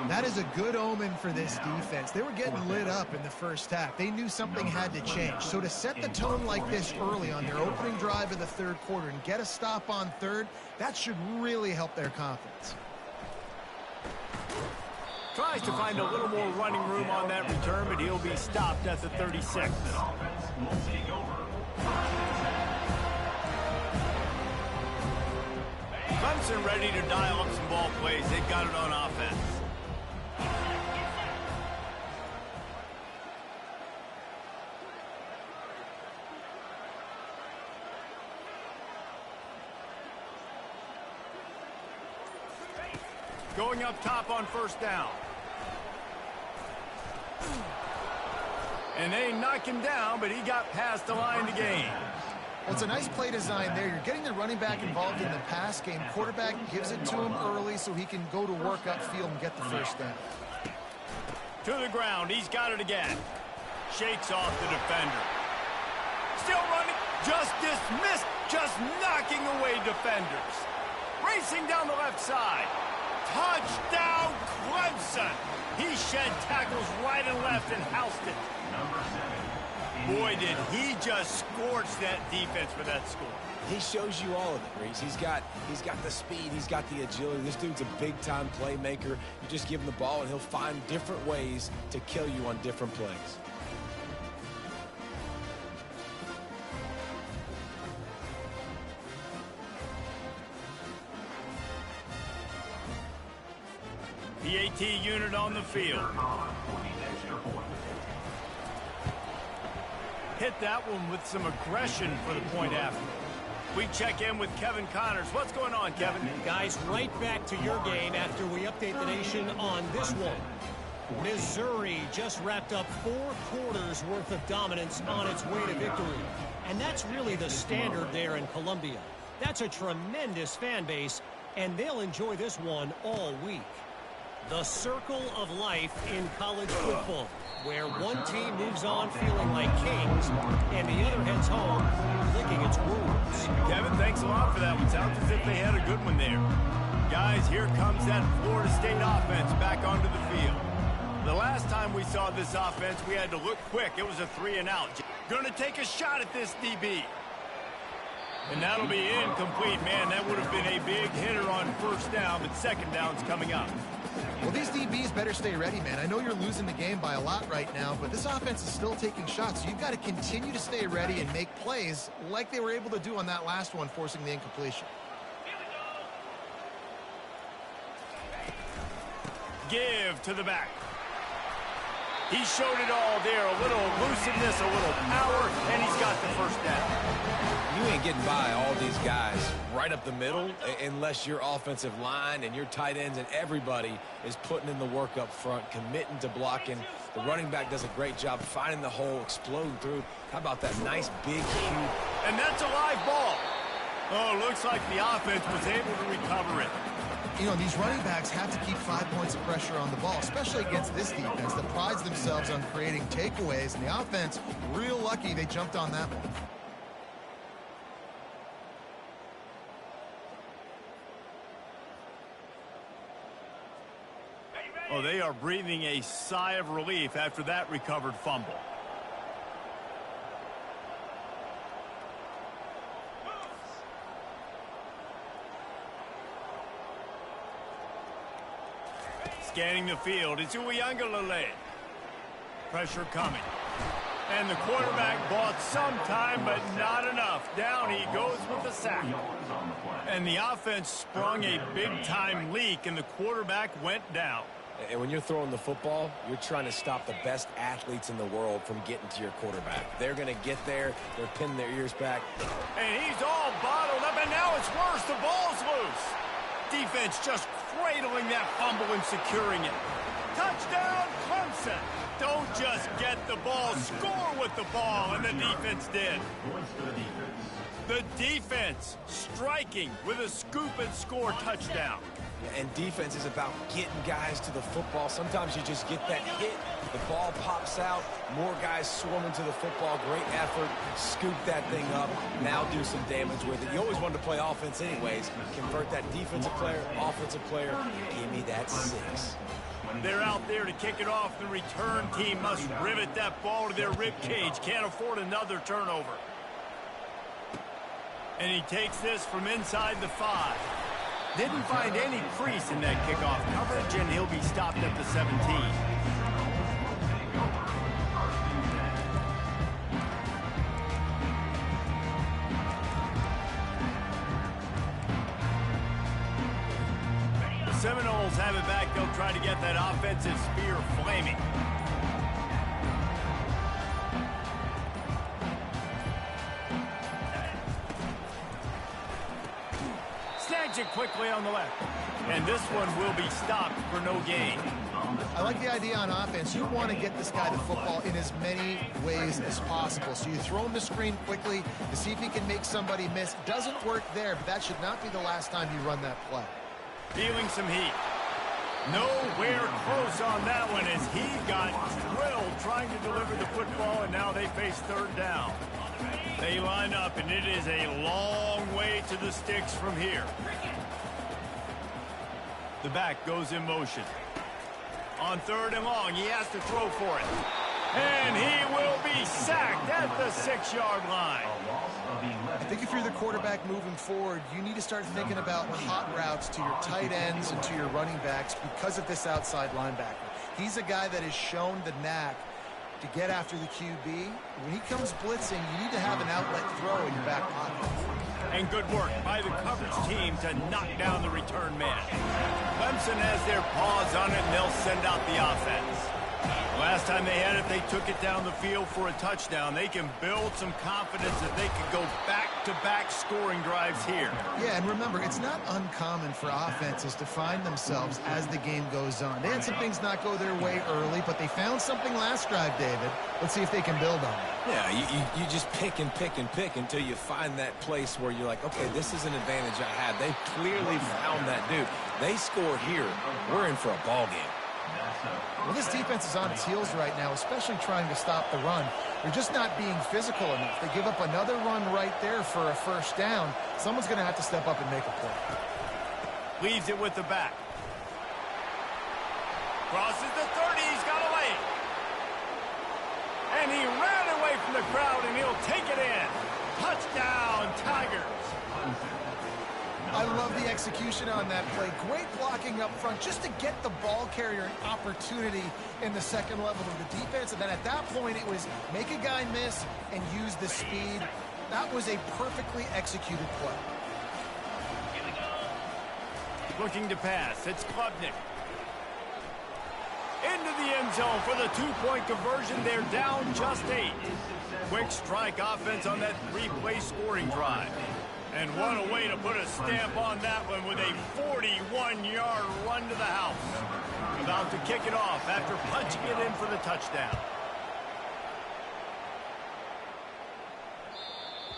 That is a good omen for this defense. They were getting lit up in the first half. They knew something had to change. So to set the tone like this early on their opening drive of the 3rd quarter and get a stop on 3rd, that should really help their confidence. Tries to find a little more running room on that return, but he'll be stopped at the 36. Clemson ready to dial up some ball plays. They've got it on offense. Going up top on first down. And they knock him down, but he got past the line to gain. Well, it's a nice play design there. You're getting the running back involved in the pass game. Quarterback gives it to him early so he can go to work upfield and get the first down. To the ground. He's got it again. Shakes off the defender. Still running. Just dismissed. Just knocking away defenders. Racing down the left side. Touchdown, Clemson. He shed tackles right and left and housed it. Boy, did he just scorch that defense for that score. He shows you all of it, Reese. He's got the speed. He's got the agility. This dude's a big-time playmaker. You just give him the ball, and he'll find different ways to kill you on different plays. The AT unit on the field. Hit that one with some aggression for the point after. We check in with Kevin Connors. What's going on, Kevin? Guys, right back to your game after we update the nation on this one. Missouri just wrapped up 4 quarters worth of dominance on its way to victory. And that's really the standard there in Columbia. That's a tremendous fan base, and they'll enjoy this one all week. The circle of life in college football, where one team moves on feeling like kings and the other heads home licking its wounds. Kevin, thanks a lot for that one. Sounds as if they had a good one there. Guys, here comes that Florida State offense back onto the field. The last time we saw this offense, we had to look quick. It was a 3-and-out. Going to take a shot at this DB. And that'll be incomplete. Man, that would have been a big hitter on first down, but second down's coming up. Well, these DBs better stay ready, man. I know you're losing the game by a lot right now, but this offense is still taking shots. So you've got to continue to stay ready and make plays like they were able to do on that last one, forcing the incompletion. Give to the back. He showed it all there. A little elusiveness, a little power, and he's got the first down. You ain't getting by all these guys right up the middle unless your offensive line and your tight ends and everybody is putting in the work up front, committing to blocking. The running back does a great job finding the hole, exploding through. How about that nice big cube? And that's a live ball. Oh, looks like the offense was able to recover it. You know, these running backs have to keep 5 points of pressure on the ball, especially against this defense that prides themselves on creating takeaways. And the offense, real lucky they jumped on that one. Oh, they are breathing a sigh of relief after that recovered fumble. Scanning the field, it's Uiagalelei. Pressure coming. And the quarterback bought some time, but not enough. Down he goes with the sack. And the offense sprung a big-time leak, and the quarterback went down. And when you're throwing the football, you're trying to stop the best athletes in the world from getting to your quarterback. They're going to get there. They're pinning their ears back. And he's all bottled up, and now it's worse. The ball's loose. Defense just cradling that fumble and securing it. Touchdown, Clemson. Don't just get the ball, score with the ball, and the defense did. The defense striking with a scoop and score touchdown. And defense is about getting guys to the football. Sometimes you just get that hit, the ball pops out, more guys swarming to the football. Great effort, scoop that thing up, now do some damage with it. You always wanted to play offense anyways. Convert that defensive player, offensive player, give me that 6. They're out there to kick it off. The return team must rivet that ball to their rib cage. Can't afford another turnover. And he takes this from inside the 5. Didn't find any crease in that kickoff coverage, and he'll be stopped at the 17. Eagles have it back. They'll try to get that offensive spear flaming. Snags it quickly on the left. And this one will be stopped for no gain. I like the idea on offense. You want to get this guy the football in as many ways as possible. So you throw him the screen quickly to see if he can make somebody miss. Doesn't work there, but that should not be the last time you run that play. Feeling some heat. Nowhere close on that one as he got drilled trying to deliver the football, and now they face third down. They line up, and it is a long way to the sticks from here. The back goes in motion. On third and long, he has to throw for it. And he will be sacked at the 6-yard line. I think if you're the quarterback moving forward, you need to start thinking about hot routes to your tight ends and to your running backs because of this outside linebacker. He's a guy that has shown the knack to get after the QB. When he comes blitzing, you need to have an outlet throw in your back pocket. And good work by the coverage team to knock down the return man. Clemson has their paws on it, and they'll send out the offense. Last time they had it, they took it down the field for a touchdown. They can build some confidence that they can go back-to-back scoring drives here. Yeah, and remember, it's not uncommon for offenses to find themselves as the game goes on. They had some things not go their way early, but they found something last drive, David. Let's see if they can build on it. Yeah, you just pick and pick and pick until you find that place where you're like, okay, this is an advantage I had. They clearly found that dude. They score here. We're in for a ball game. Well, this defense is on its heels right now, especially trying to stop the run. They're just not being physical enough. They give up another run right there for a first down. Someone's going to have to step up and make a play. Leaves it with the back. Crosses the 30. He's got a lane. And he ran away from the crowd, and he'll take it in. Touchdown, Tigers. I love the execution on that play. Great blocking up front just to get the ball carrier an opportunity in the second level of the defense. And then at that point, it was make a guy miss and use the speed. That was a perfectly executed play. Looking to pass. It's Klubnik. Into the end zone for the two-point conversion. They're down just 8. Quick strike offense on that 3-play scoring drive. And what a way to put a stamp on that one with a 41-yard run to the house. About to kick it off after punching it in for the touchdown.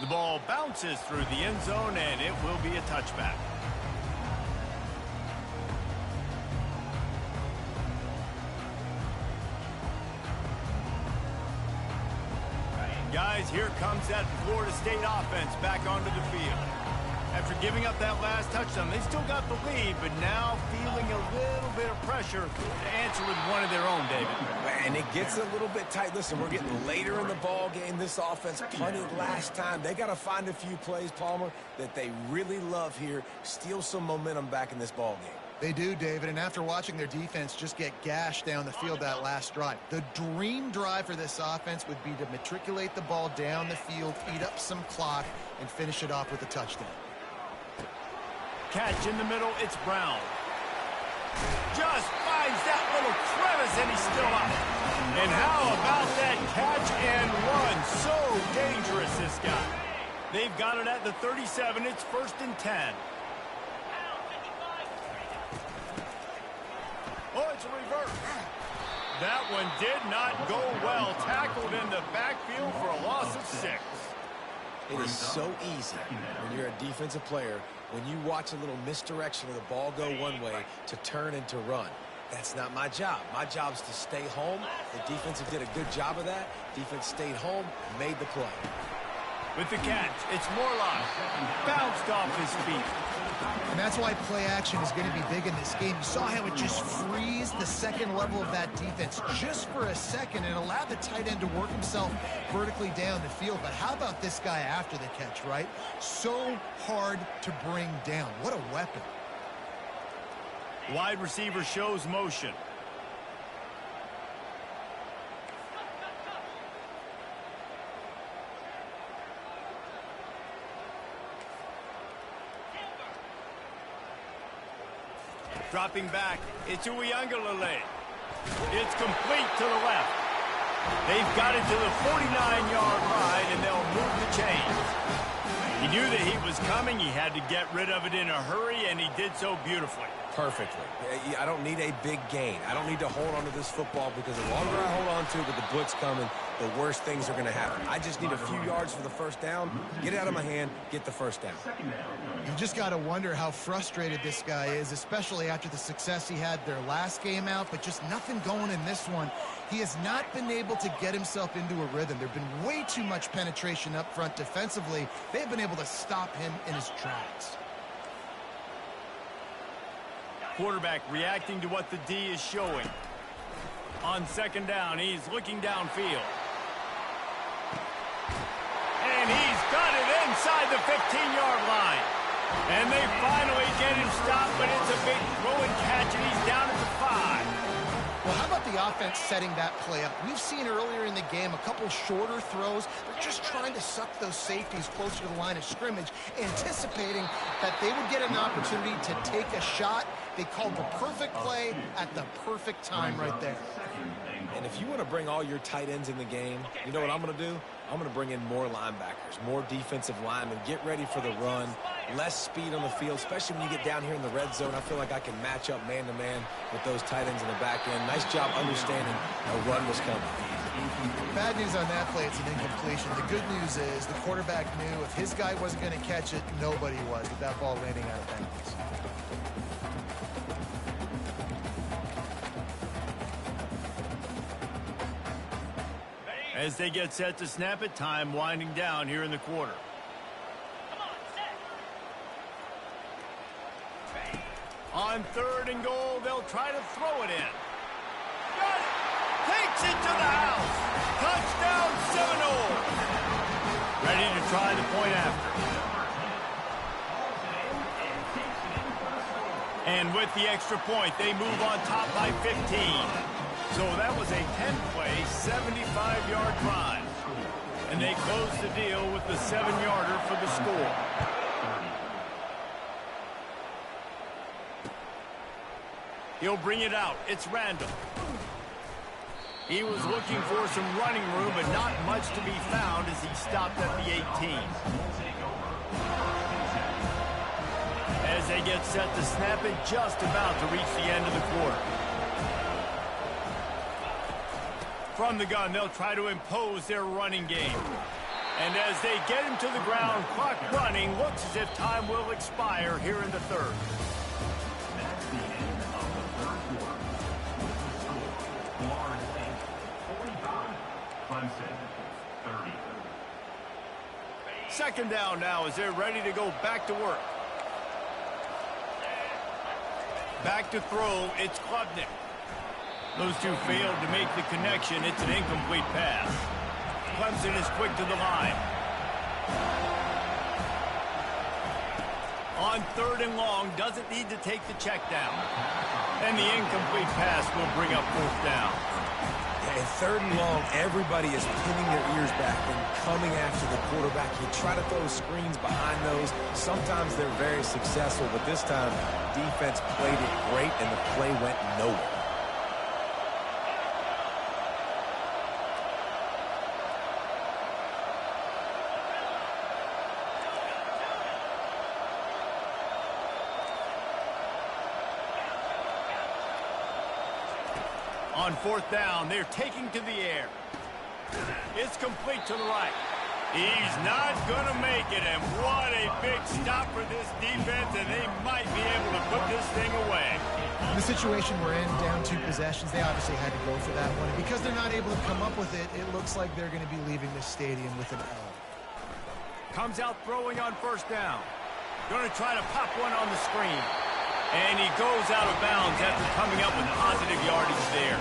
The ball bounces through the end zone, and it will be a touchback. Guys, here comes that Florida State offense back onto the field. After giving up that last touchdown, they still got the lead, but now feeling a little bit of pressure to answer with one of their own, David. And it gets a little bit tight. Listen, we're getting later in the ball game. This offense punted last time. They got to find a few plays, Palmer, that they really love here. Steal some momentum back in this ball game. They do, David, and after watching their defense just get gashed down the field that last drive, the dream drive for this offense would be to matriculate the ball down the field, eat up some clock, and finish it off with a touchdown. Catch in the middle, it's Brown. Just finds that little crevice, and he's still out. And how about that catch and run? So dangerous, this guy. They've got it at the 37. It's 1st and 10. Oh, it's a reverse. That one did not go well. Tackled in the backfield for a loss of 6. It is so easy when you're a defensive player, when you watch a little misdirection of the ball go one way, to turn and to run. That's not my job. My job is to stay home. The defensive did a good job of that. Defense stayed home, made the play. With the catch, it's Morlock. Bounced off his feet. And that's why play action is going to be big in this game. You saw how it just freezed the second level of that defense just for a second and allowed the tight end to work himself vertically down the field. But how about this guy after the catch, right? So hard to bring down. What a weapon. Wide receiver shows motion. Dropping back, it's Uiagalelei. It's complete to the left. They've got it to the 49-yard line, and they'll move the chains. He knew that he was coming. He had to get rid of it in a hurry, and he did so beautifully. Perfectly. I don't need a big gain. I don't need to hold on to this football because the longer I hold on to it with the blitz coming, the worse things are going to happen. I just need a few yards for the first down, get it out of my hand, get the first down. You just got to wonder how frustrated this guy is, especially after the success he had their last game out, but just nothing going in this one. He has not been able to get himself into a rhythm. There's been way too much penetration up front defensively. They've been able to stop him in his tracks. Quarterback reacting to what the D is showing. On second down, he's looking downfield. And he's got it inside the 15-yard line. And they finally get him stopped, but it's a big throw and catch, and he's down at the 5. Well, how about the offense setting that play up? We've seen earlier in the game a couple shorter throws. They're just trying to suck those safeties closer to the line of scrimmage, anticipating that they would get an opportunity to take a shot. They called the perfect play at the perfect time right there. And if you want to bring all your tight ends in the game, you know what I'm going to do? I'm going to bring in more linebackers, more defensive linemen, get ready for the run, less speed on the field, especially when you get down here in the red zone. I feel like I can match up man-to-man with those tight ends in the back end. Nice job understanding a run was coming. Bad news on that play, it's an incompletion. The good news is the quarterback knew if his guy wasn't going to catch it, nobody was, with that ball landing out of bounds. As they get set to snap it, time winding down here in the quarter. On third and goal, they'll try to throw it in. Got it! Takes it to the house! Touchdown Seminoles! Ready to try the point after. And with the extra point, they move on top by 15. So that was a 10-play, 75-yard drive. And they close the deal with the 7-yarder for the score. He'll bring it out. It's Randall. He was looking for some running room, but not much to be found as he stopped at the 18. As they get set to snap it, just about to reach the end of the quarter. From the gun, they'll try to impose their running game. And as they get him to the ground, clock running, looks as if time will expire here in the third. That's the end of the third quarter. Florida State 45, Clemson 30. Second down now as they're ready to go back to work. Back to throw, it's Klubnik. Those two failed to make the connection. It's an incomplete pass. Clemson is quick to the line. On third and long, doesn't need to take the check down. And the incomplete pass will bring up fourth down. And third and long, everybody is pinning their ears back and coming after the quarterback. You try to throw screens behind those. Sometimes they're very successful, but this time, defense played it great and the play went nowhere. On fourth down, they're taking to the air. It's complete to the right. He's not going to make it, and what a big stop for this defense, and they might be able to put this thing away. In the situation we're in, down 2 possessions, they obviously had to go for that one. And because they're not able to come up with it, it looks like they're going to be leaving this stadium with an L. Comes out throwing on first down. Going to try to pop one on the screen. And he goes out of bounds after coming up with positive yardage there.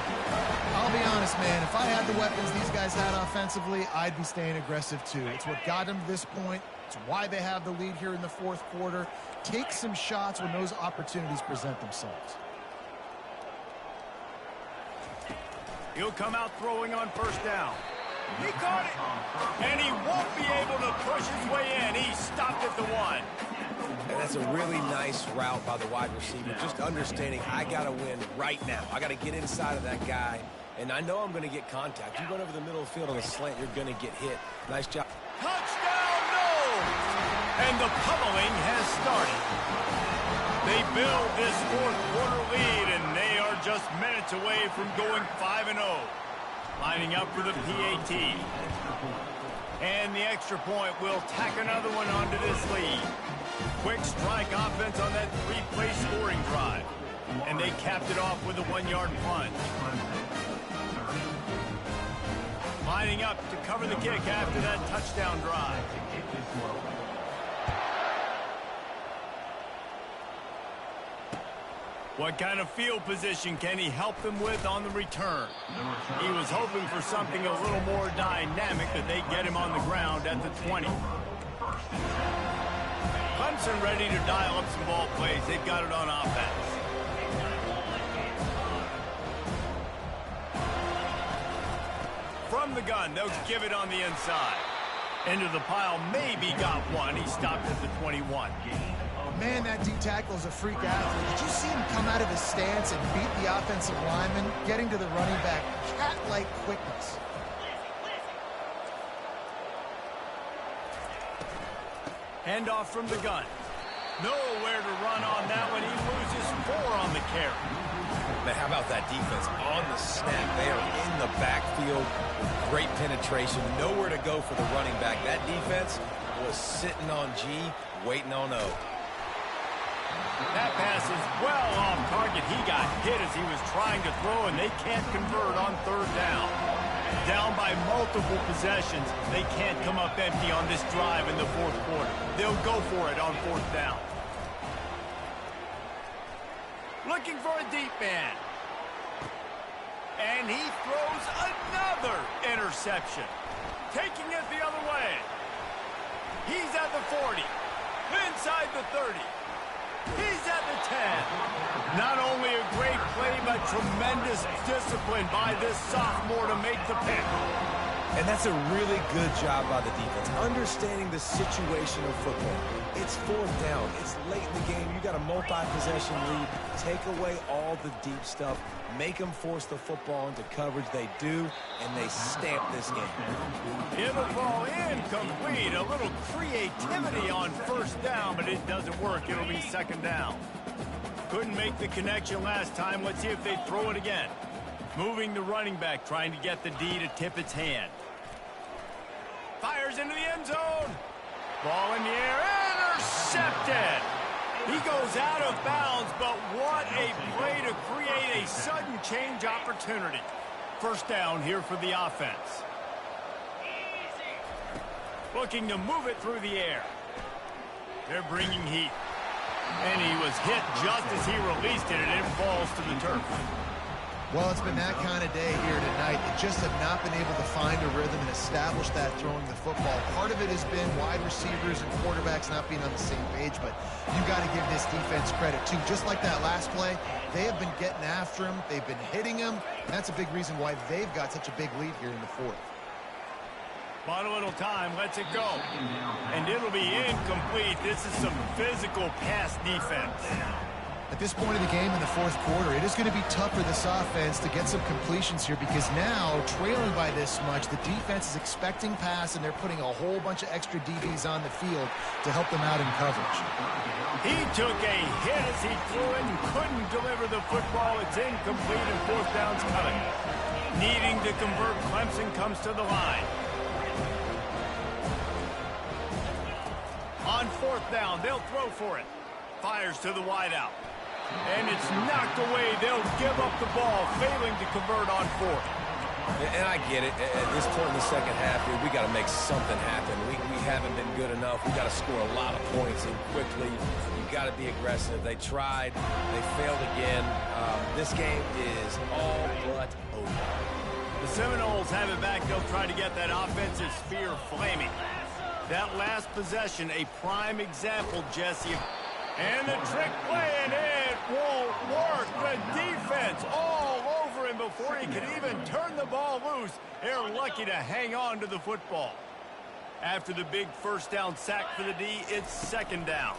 I'll be honest, man. If I had the weapons these guys had offensively, I'd be staying aggressive too. It's what got them to this point. It's why they have the lead here in the fourth quarter. Take some shots when those opportunities present themselves. He'll come out throwing on first down. He caught it, and he won't be able to push his way in. He stopped at the 1. And that's a really nice route by the wide receiver. Just understanding I got to win right now. I got to get inside of that guy. And I know I'm going to get contact. You run over the middle of the field on a slant, you're going to get hit. Nice job. Touchdown, no! And the pummeling has started. They build this fourth quarter lead, and they are just minutes away from going 5-0. Lining up for the PAT. And the extra point will tack another one onto this lead. Quick strike offense on that three-play scoring drive. And they capped it off with a 1-yard plunge. Lining up to cover the kick after that touchdown drive. What kind of field position can he help them with on the return? He was hoping for something a little more dynamic, that they get him on the ground at the 20. Clemson ready to dial up some ball plays. They've got it on offense. From the gun, they'll give it on the inside. Into the pile, maybe got one. He stopped at the 21. Man, that D tackle is a freak athlete. Did you see him come out of his stance and beat the offensive lineman, getting to the running back? Cat-like quickness. Handoff from the gun. Nowhere to run on that one. He loses 4 on the carry. Man, how about that defense on the snap? They are in the backfield. Great penetration. Nowhere to go for the running back. That defense was sitting on G, waiting on O. That pass is well off target. He got hit as he was trying to throw, and they can't convert on third down. Down by multiple possessions. They can't come up empty on this drive in the fourth quarter. They'll go for it on fourth down. Looking for a deep man. And he throws another interception. Taking it the other way. He's at the 40. Inside the 30. He's at the 10. Not only a great play, but tremendous discipline by this sophomore to make the pick. And that's a really good job by the defense, understanding the situation of football. It's fourth down. It's late in the game. You got a multi-possession lead. Take away all the deep stuff. Make them force the football into coverage. They do, and they stamp this game. It'll fall incomplete. A little creativity on first down, but it doesn't work. It'll be second down. Couldn't make the connection last time. Let's see if they throw it again. Moving the running back, trying to get the D to tip its hand. Fires into the end zone. Ball in the air. Intercepted. He goes out of bounds, but what a play to create a sudden change opportunity. First down here for the offense. Looking to move it through the air. They're bringing heat. And he was hit just as he released it, and it falls to the turf. Well, it's been that kind of day here tonight. They just have not been able to find a rhythm and establish that throwing the football. Part of it has been wide receivers and quarterbacks not being on the same page, but you got to give this defense credit, too. Just like that last play, they have been getting after him. They've been hitting him. And that's a big reason why they've got such a big lead here in the fourth. But a little time, lets it go. And it'll be incomplete. This is some physical pass defense. At this point of the game in the fourth quarter, it is going to be tough for this offense to get some completions here, because now, trailing by this much, the defense is expecting pass, and they're putting a whole bunch of extra DBs on the field to help them out in coverage. He took a hit as he threw it and couldn't deliver the football. It's incomplete, and fourth down's coming. Needing to convert, Clemson comes to the line. On fourth down, they'll throw for it. Fires to the wideout. And it's knocked away. They'll give up the ball, failing to convert on fourth. And I get it. At this point in the second half, we got to make something happen. We haven't been good enough. We got to score a lot of points and quickly. You got to be aggressive. They tried. They failed again. This game is all but over. The Seminoles have it back. They'll try to get that offensive sphere flaming. That last possession, a prime example, Jesse. And the trick play, and it won't work. The defense all over him before he could even turn the ball loose. They're lucky to hang on to the football. After the big first down sack for the D, it's second down.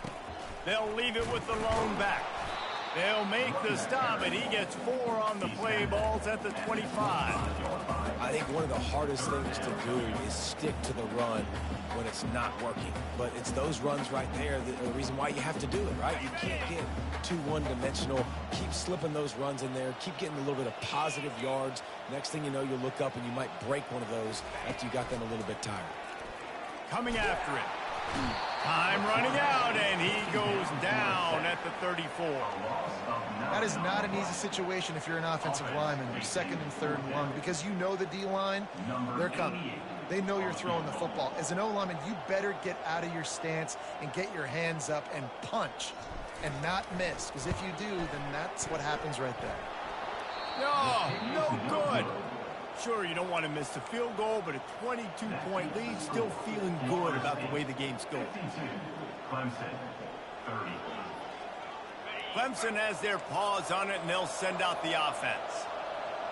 They'll leave it with the lone back. They'll make the stop, and he gets 4 on the play. Balls at the 25. I think one of the hardest things to do is stick to the run when it's not working. But it's those runs right there that are the reason why you have to do it, right? You can't get too one-dimensional. Keep slipping those runs in there. Keep getting a little bit of positive yards. Next thing you know, you'll look up and you might break one of those after you got them a little bit tired. Coming after it. Time running out, and he goes down at the 34. That is not an easy situation if you're an offensive lineman. You're 2nd and 3rd and 1 because you know the D-line, they're coming. They know you're throwing the football. As an O-lineman, you better get out of your stance and get your hands up and punch and not miss, because if you do, then that's what happens right there. No good. Sure, you don't want to miss the field goal, but a 22-point lead, still feeling good about the way the game's going. Clemson, 30. Clemson has their paws on it, and they'll send out the offense.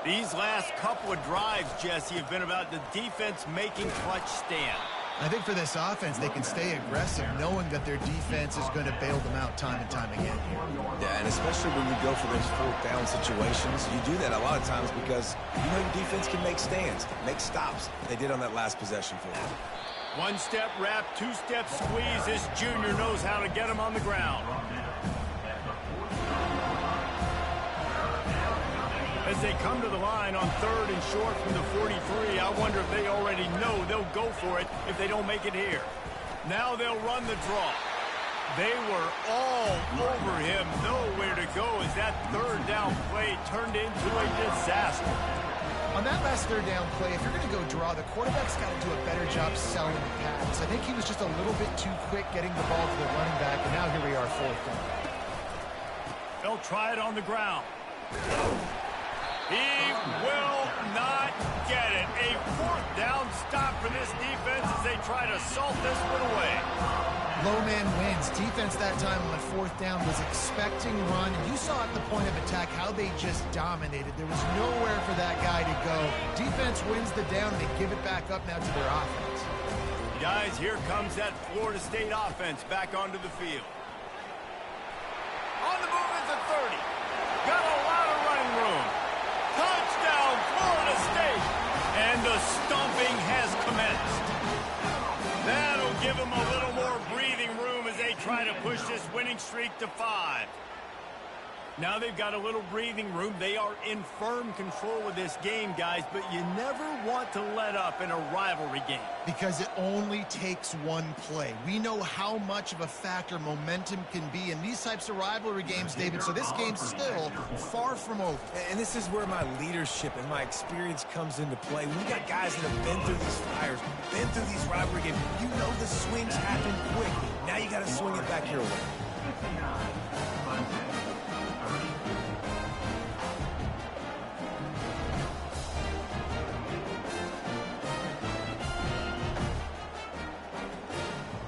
These last couple of drives, Jesse, have been about the defense making clutch stand. I think for this offense, they can stay aggressive, knowing that their defense is going to bail them out time and time again here. Yeah, and especially when you go for those 4th down situations, you do that a lot of times because you know your defense can make stands, make stops. They did on that last possession for them. 1-step wrap, 2-step squeeze. This junior knows how to get him on the ground. As they come to the line on 3rd and short from the 43, I wonder if they already know they'll go for it if they don't make it here. Now they'll run the draw. They were all over him, nowhere to go as that 3rd down play turned into a disaster. On that last 3rd down play, if you're going to go draw, the quarterback's got to do a better job selling the pass. I think he was just a little bit too quick getting the ball to the running back, and now here we are, 4th down. They'll try it on the ground. He will not get it. A 4th down stop for this defense as they try to salt this one away. Low man wins. Defense that time on 4th down was expecting run. And you saw at the point of attack how they just dominated. There was nowhere for that guy to go. Defense wins the down, and they give it back up now to their offense. Guys, here comes that Florida State offense back onto the field. On the move is the 30. Got a lot of running room. Touchdown, Florida State! And the stomping has commenced. That'll give them a little more breathing room as they try to push this winning streak to 5. Now they've got a little breathing room. They are in firm control of this game, guys, but you never want to let up in a rivalry game. Because it only takes one play. We know how much of a factor momentum can be in these types of rivalry games, David, so this game's still far from over. And this is where my leadership and my experience comes into play. We got guys that have been through these fires, been through these rivalry games. You know the swings happen quick. Now you got to swing it back your way.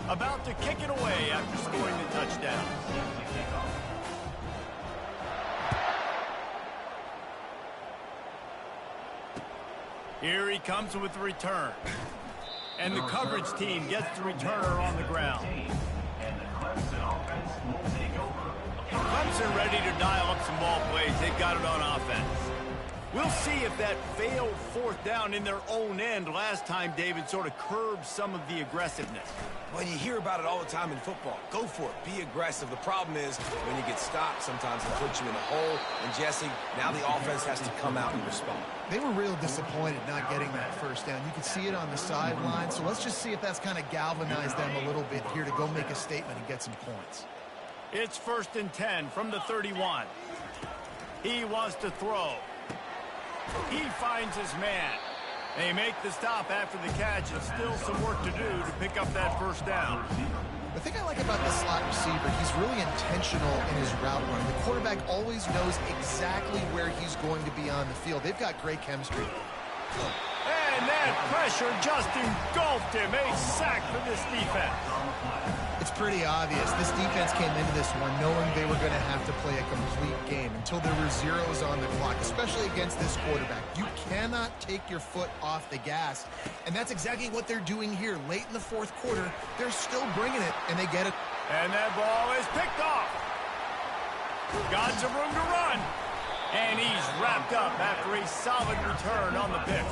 About to kick it away after scoring the touchdown. Here he comes with the return. And the coverage team gets the returner on the ground. Clemson ready to dial up some ball plays. They've got it on offense. We'll see if that failed 4th down in their own end last time, David, sort of curbed some of the aggressiveness. Well, you hear about it all the time in football. Go for it. Be aggressive. The problem is when you get stopped, sometimes it puts you in a hole. And, Jesse, now the offense has to come out and respond. They were real disappointed not getting that 1st down. You could see it on the sideline. So let's just see if that's kind of galvanized them a little bit here to go make a statement and get some points. It's 1st and 10 from the 31. He wants to throw. He finds his man. They make the stop after the catch, and still some work to do to pick up that 1st down. The thing I like about the slot receiver, he's really intentional in his route run. The quarterback always knows exactly where he's going to be on the field. They've got great chemistry. And that pressure just engulfed him. A sack for this defense. It's pretty obvious. This defense came into this one knowing they were going to have to play a complete game until there were zeros on the clock, especially against this quarterback. You cannot take your foot off the gas, and that's exactly what they're doing here. Late in the 4th quarter, they're still bringing it, and they get it. And that ball is picked off. Got some room to run. And he's wrapped up after a solid return on the pick.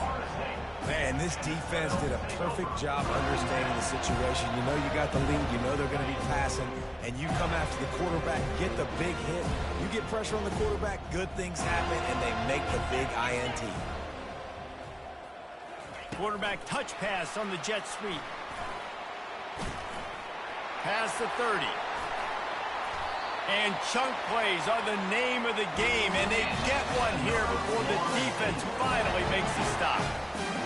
Man, this defense did a perfect job understanding the situation. You know you got the lead. You know they're going to be passing. And you come after the quarterback, get the big hit. You get pressure on the quarterback, good things happen, and they make the big INT. Quarterback touch pass on the jet sweep. Past the 30. And chunk plays are the name of the game, and they get one here before the defense finally makes the stop.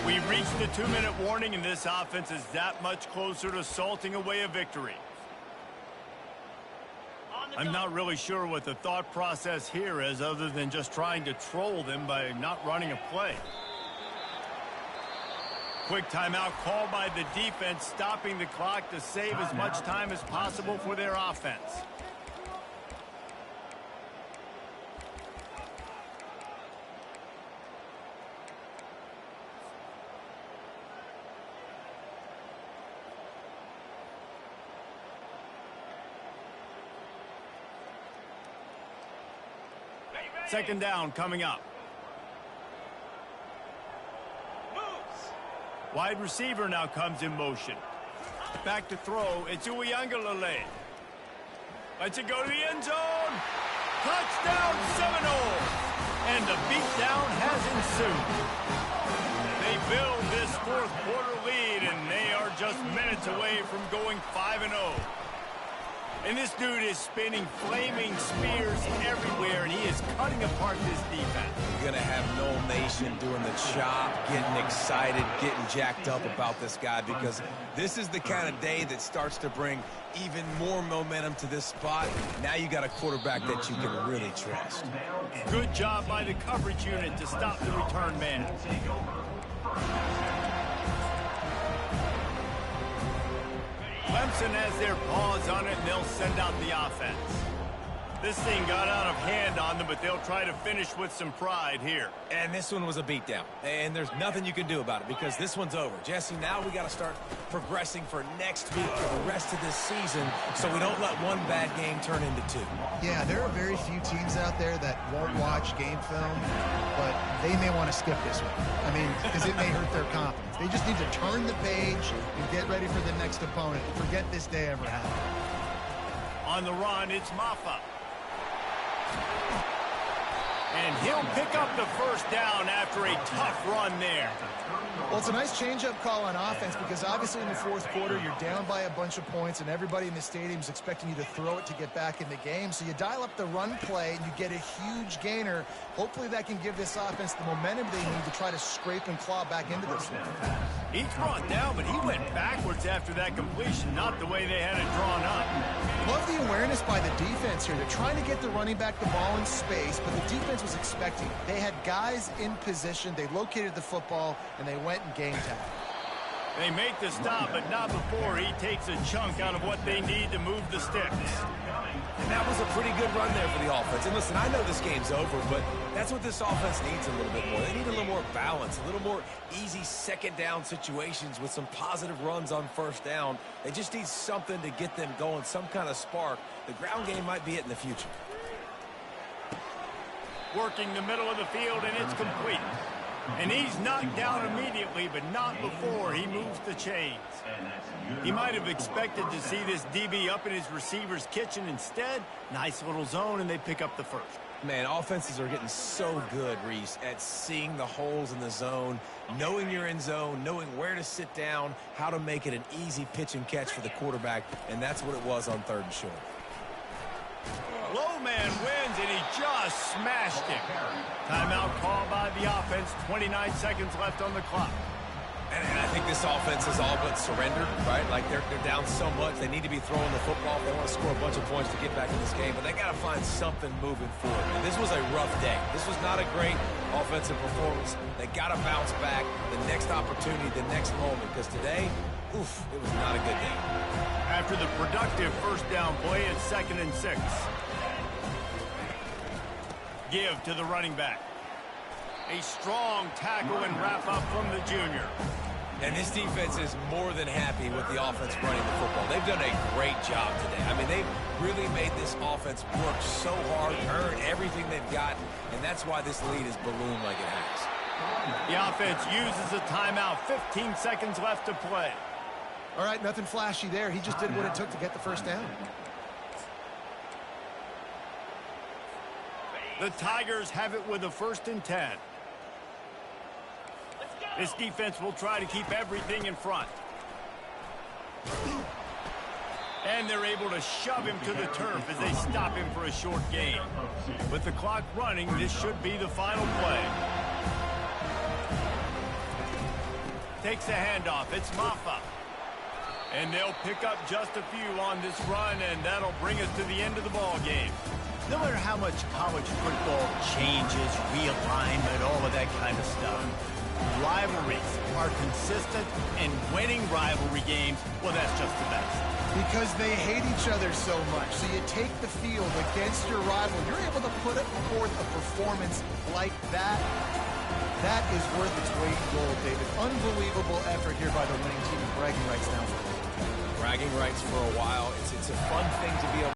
We reached the 2-minute warning, and this offense is that much closer to salting away a victory. I'm not really sure what the thought process here is other than just trying to troll them by not running a play. Quick timeout called by the defense, stopping the clock to save as much time as possible for their offense. Second down coming up. Wide receiver now comes in motion. Back to throw. It's Uiagalelei. Lets it go to the end zone. Touchdown Seminoles. And the beatdown has ensued. They build this fourth quarter lead, and they are just minutes away from going 5-0. And this dude is spinning flaming spears everywhere, and he is cutting apart this defense. You're going to have Noel Nation doing the chop, getting excited, getting jacked up about this guy, because this is the kind of day that starts to bring even more momentum to this spot. Now you got a quarterback that you can really trust. Good job by the coverage unit to stop the return man. Clemson has their paws on it, and they'll send out the offense. This thing got out of hand on them, but they'll try to finish with some pride here. And this one was a beatdown. And there's nothing you can do about it because this one's over. Jesse, now we got to start progressing for next week, for the rest of this season, so we don't let one bad game turn into two. Yeah, there are very few teams out there that won't watch game film, but they may want to skip this one. I mean, because it may hurt their confidence. They just need to turn the page and get ready for the next opponent. Forget this day ever happened. On the run, it's Maffa. And he'll pick up the first down after a tough run there. Well, it's a nice change-up call on offense because obviously in the fourth quarter, you're down by a bunch of points and everybody in the stadium is expecting you to throw it to get back in the game. So you dial up the run play and you get a huge gainer. Hopefully that can give this offense the momentum they need to try to scrape and claw back into this one. He's brought down, but he went backwards after that completion, not the way they had it drawn up. Love the awareness by the defense here. They're trying to get the running back the ball in space, but the defense was expecting it. They had guys in position. They located the football, and they went and game tagged. They make the stop, but not before he takes a chunk out of what they need to move the sticks. And that was a pretty good run there for the offense. And listen, I know this game's over, but that's what this offense needs a little bit more. They need a little more balance, a little more easy second down situations with some positive runs on first down. They just need something to get them going, some kind of spark. The ground game might be it in the future. Working the middle of the field, and it's complete. And he's knocked down immediately, but not before he moves the chains. He might have expected to see this DB up in his receiver's kitchen. Instead, nice little zone, and they pick up the first. Man, offenses are getting so good, Reese, at seeing the holes in the zone, knowing you're in zone, knowing where to sit down, how to make it an easy pitch and catch for the quarterback, and that's what it was on third and short. Low man wins, and he just smashed him. Timeout called by the offense. 29 seconds left on the clock. And I think this offense is all but surrendered, right? Like they're down so much. They need to be throwing the football if they want to score a bunch of points to get back in this game. But they got to find something moving forward. And this was a rough day. This was not a great offensive performance. They got to bounce back the next opportunity, the next moment. Because today, oof, it was not a good day. After the productive first down play, it's 2nd and 6. Give to the running back. A strong tackle and wrap up from the junior. And this defense is more than happy with the offense running the football. They've done a great job today. I mean, they've really made this offense work so hard, earn everything they've got, and that's why this lead is ballooned like it has. The offense uses a timeout. 15 seconds left to play. All right, nothing flashy there. He just did what it took to get the first down. The Tigers have it with a 1st and 10. This defense will try to keep everything in front. And they're able to shove him to the turf as they stop him for a short gain. With the clock running, this should be the final play. Takes a handoff. It's Maffa. And they'll pick up just a few on this run, and that'll bring us to the end of the ball game. No matter how much college football changes, realignment, all of that kind of stuff, rivalries are consistent, and winning rivalry games, well, that's just the best. Because they hate each other so much. So you take the field against your rival. You're able to put forth a performance like that. That is worth its weight in gold, David. Unbelievable effort here by the winning team. Bragging rights now for them. Bragging rights for a while. It's a fun thing to be able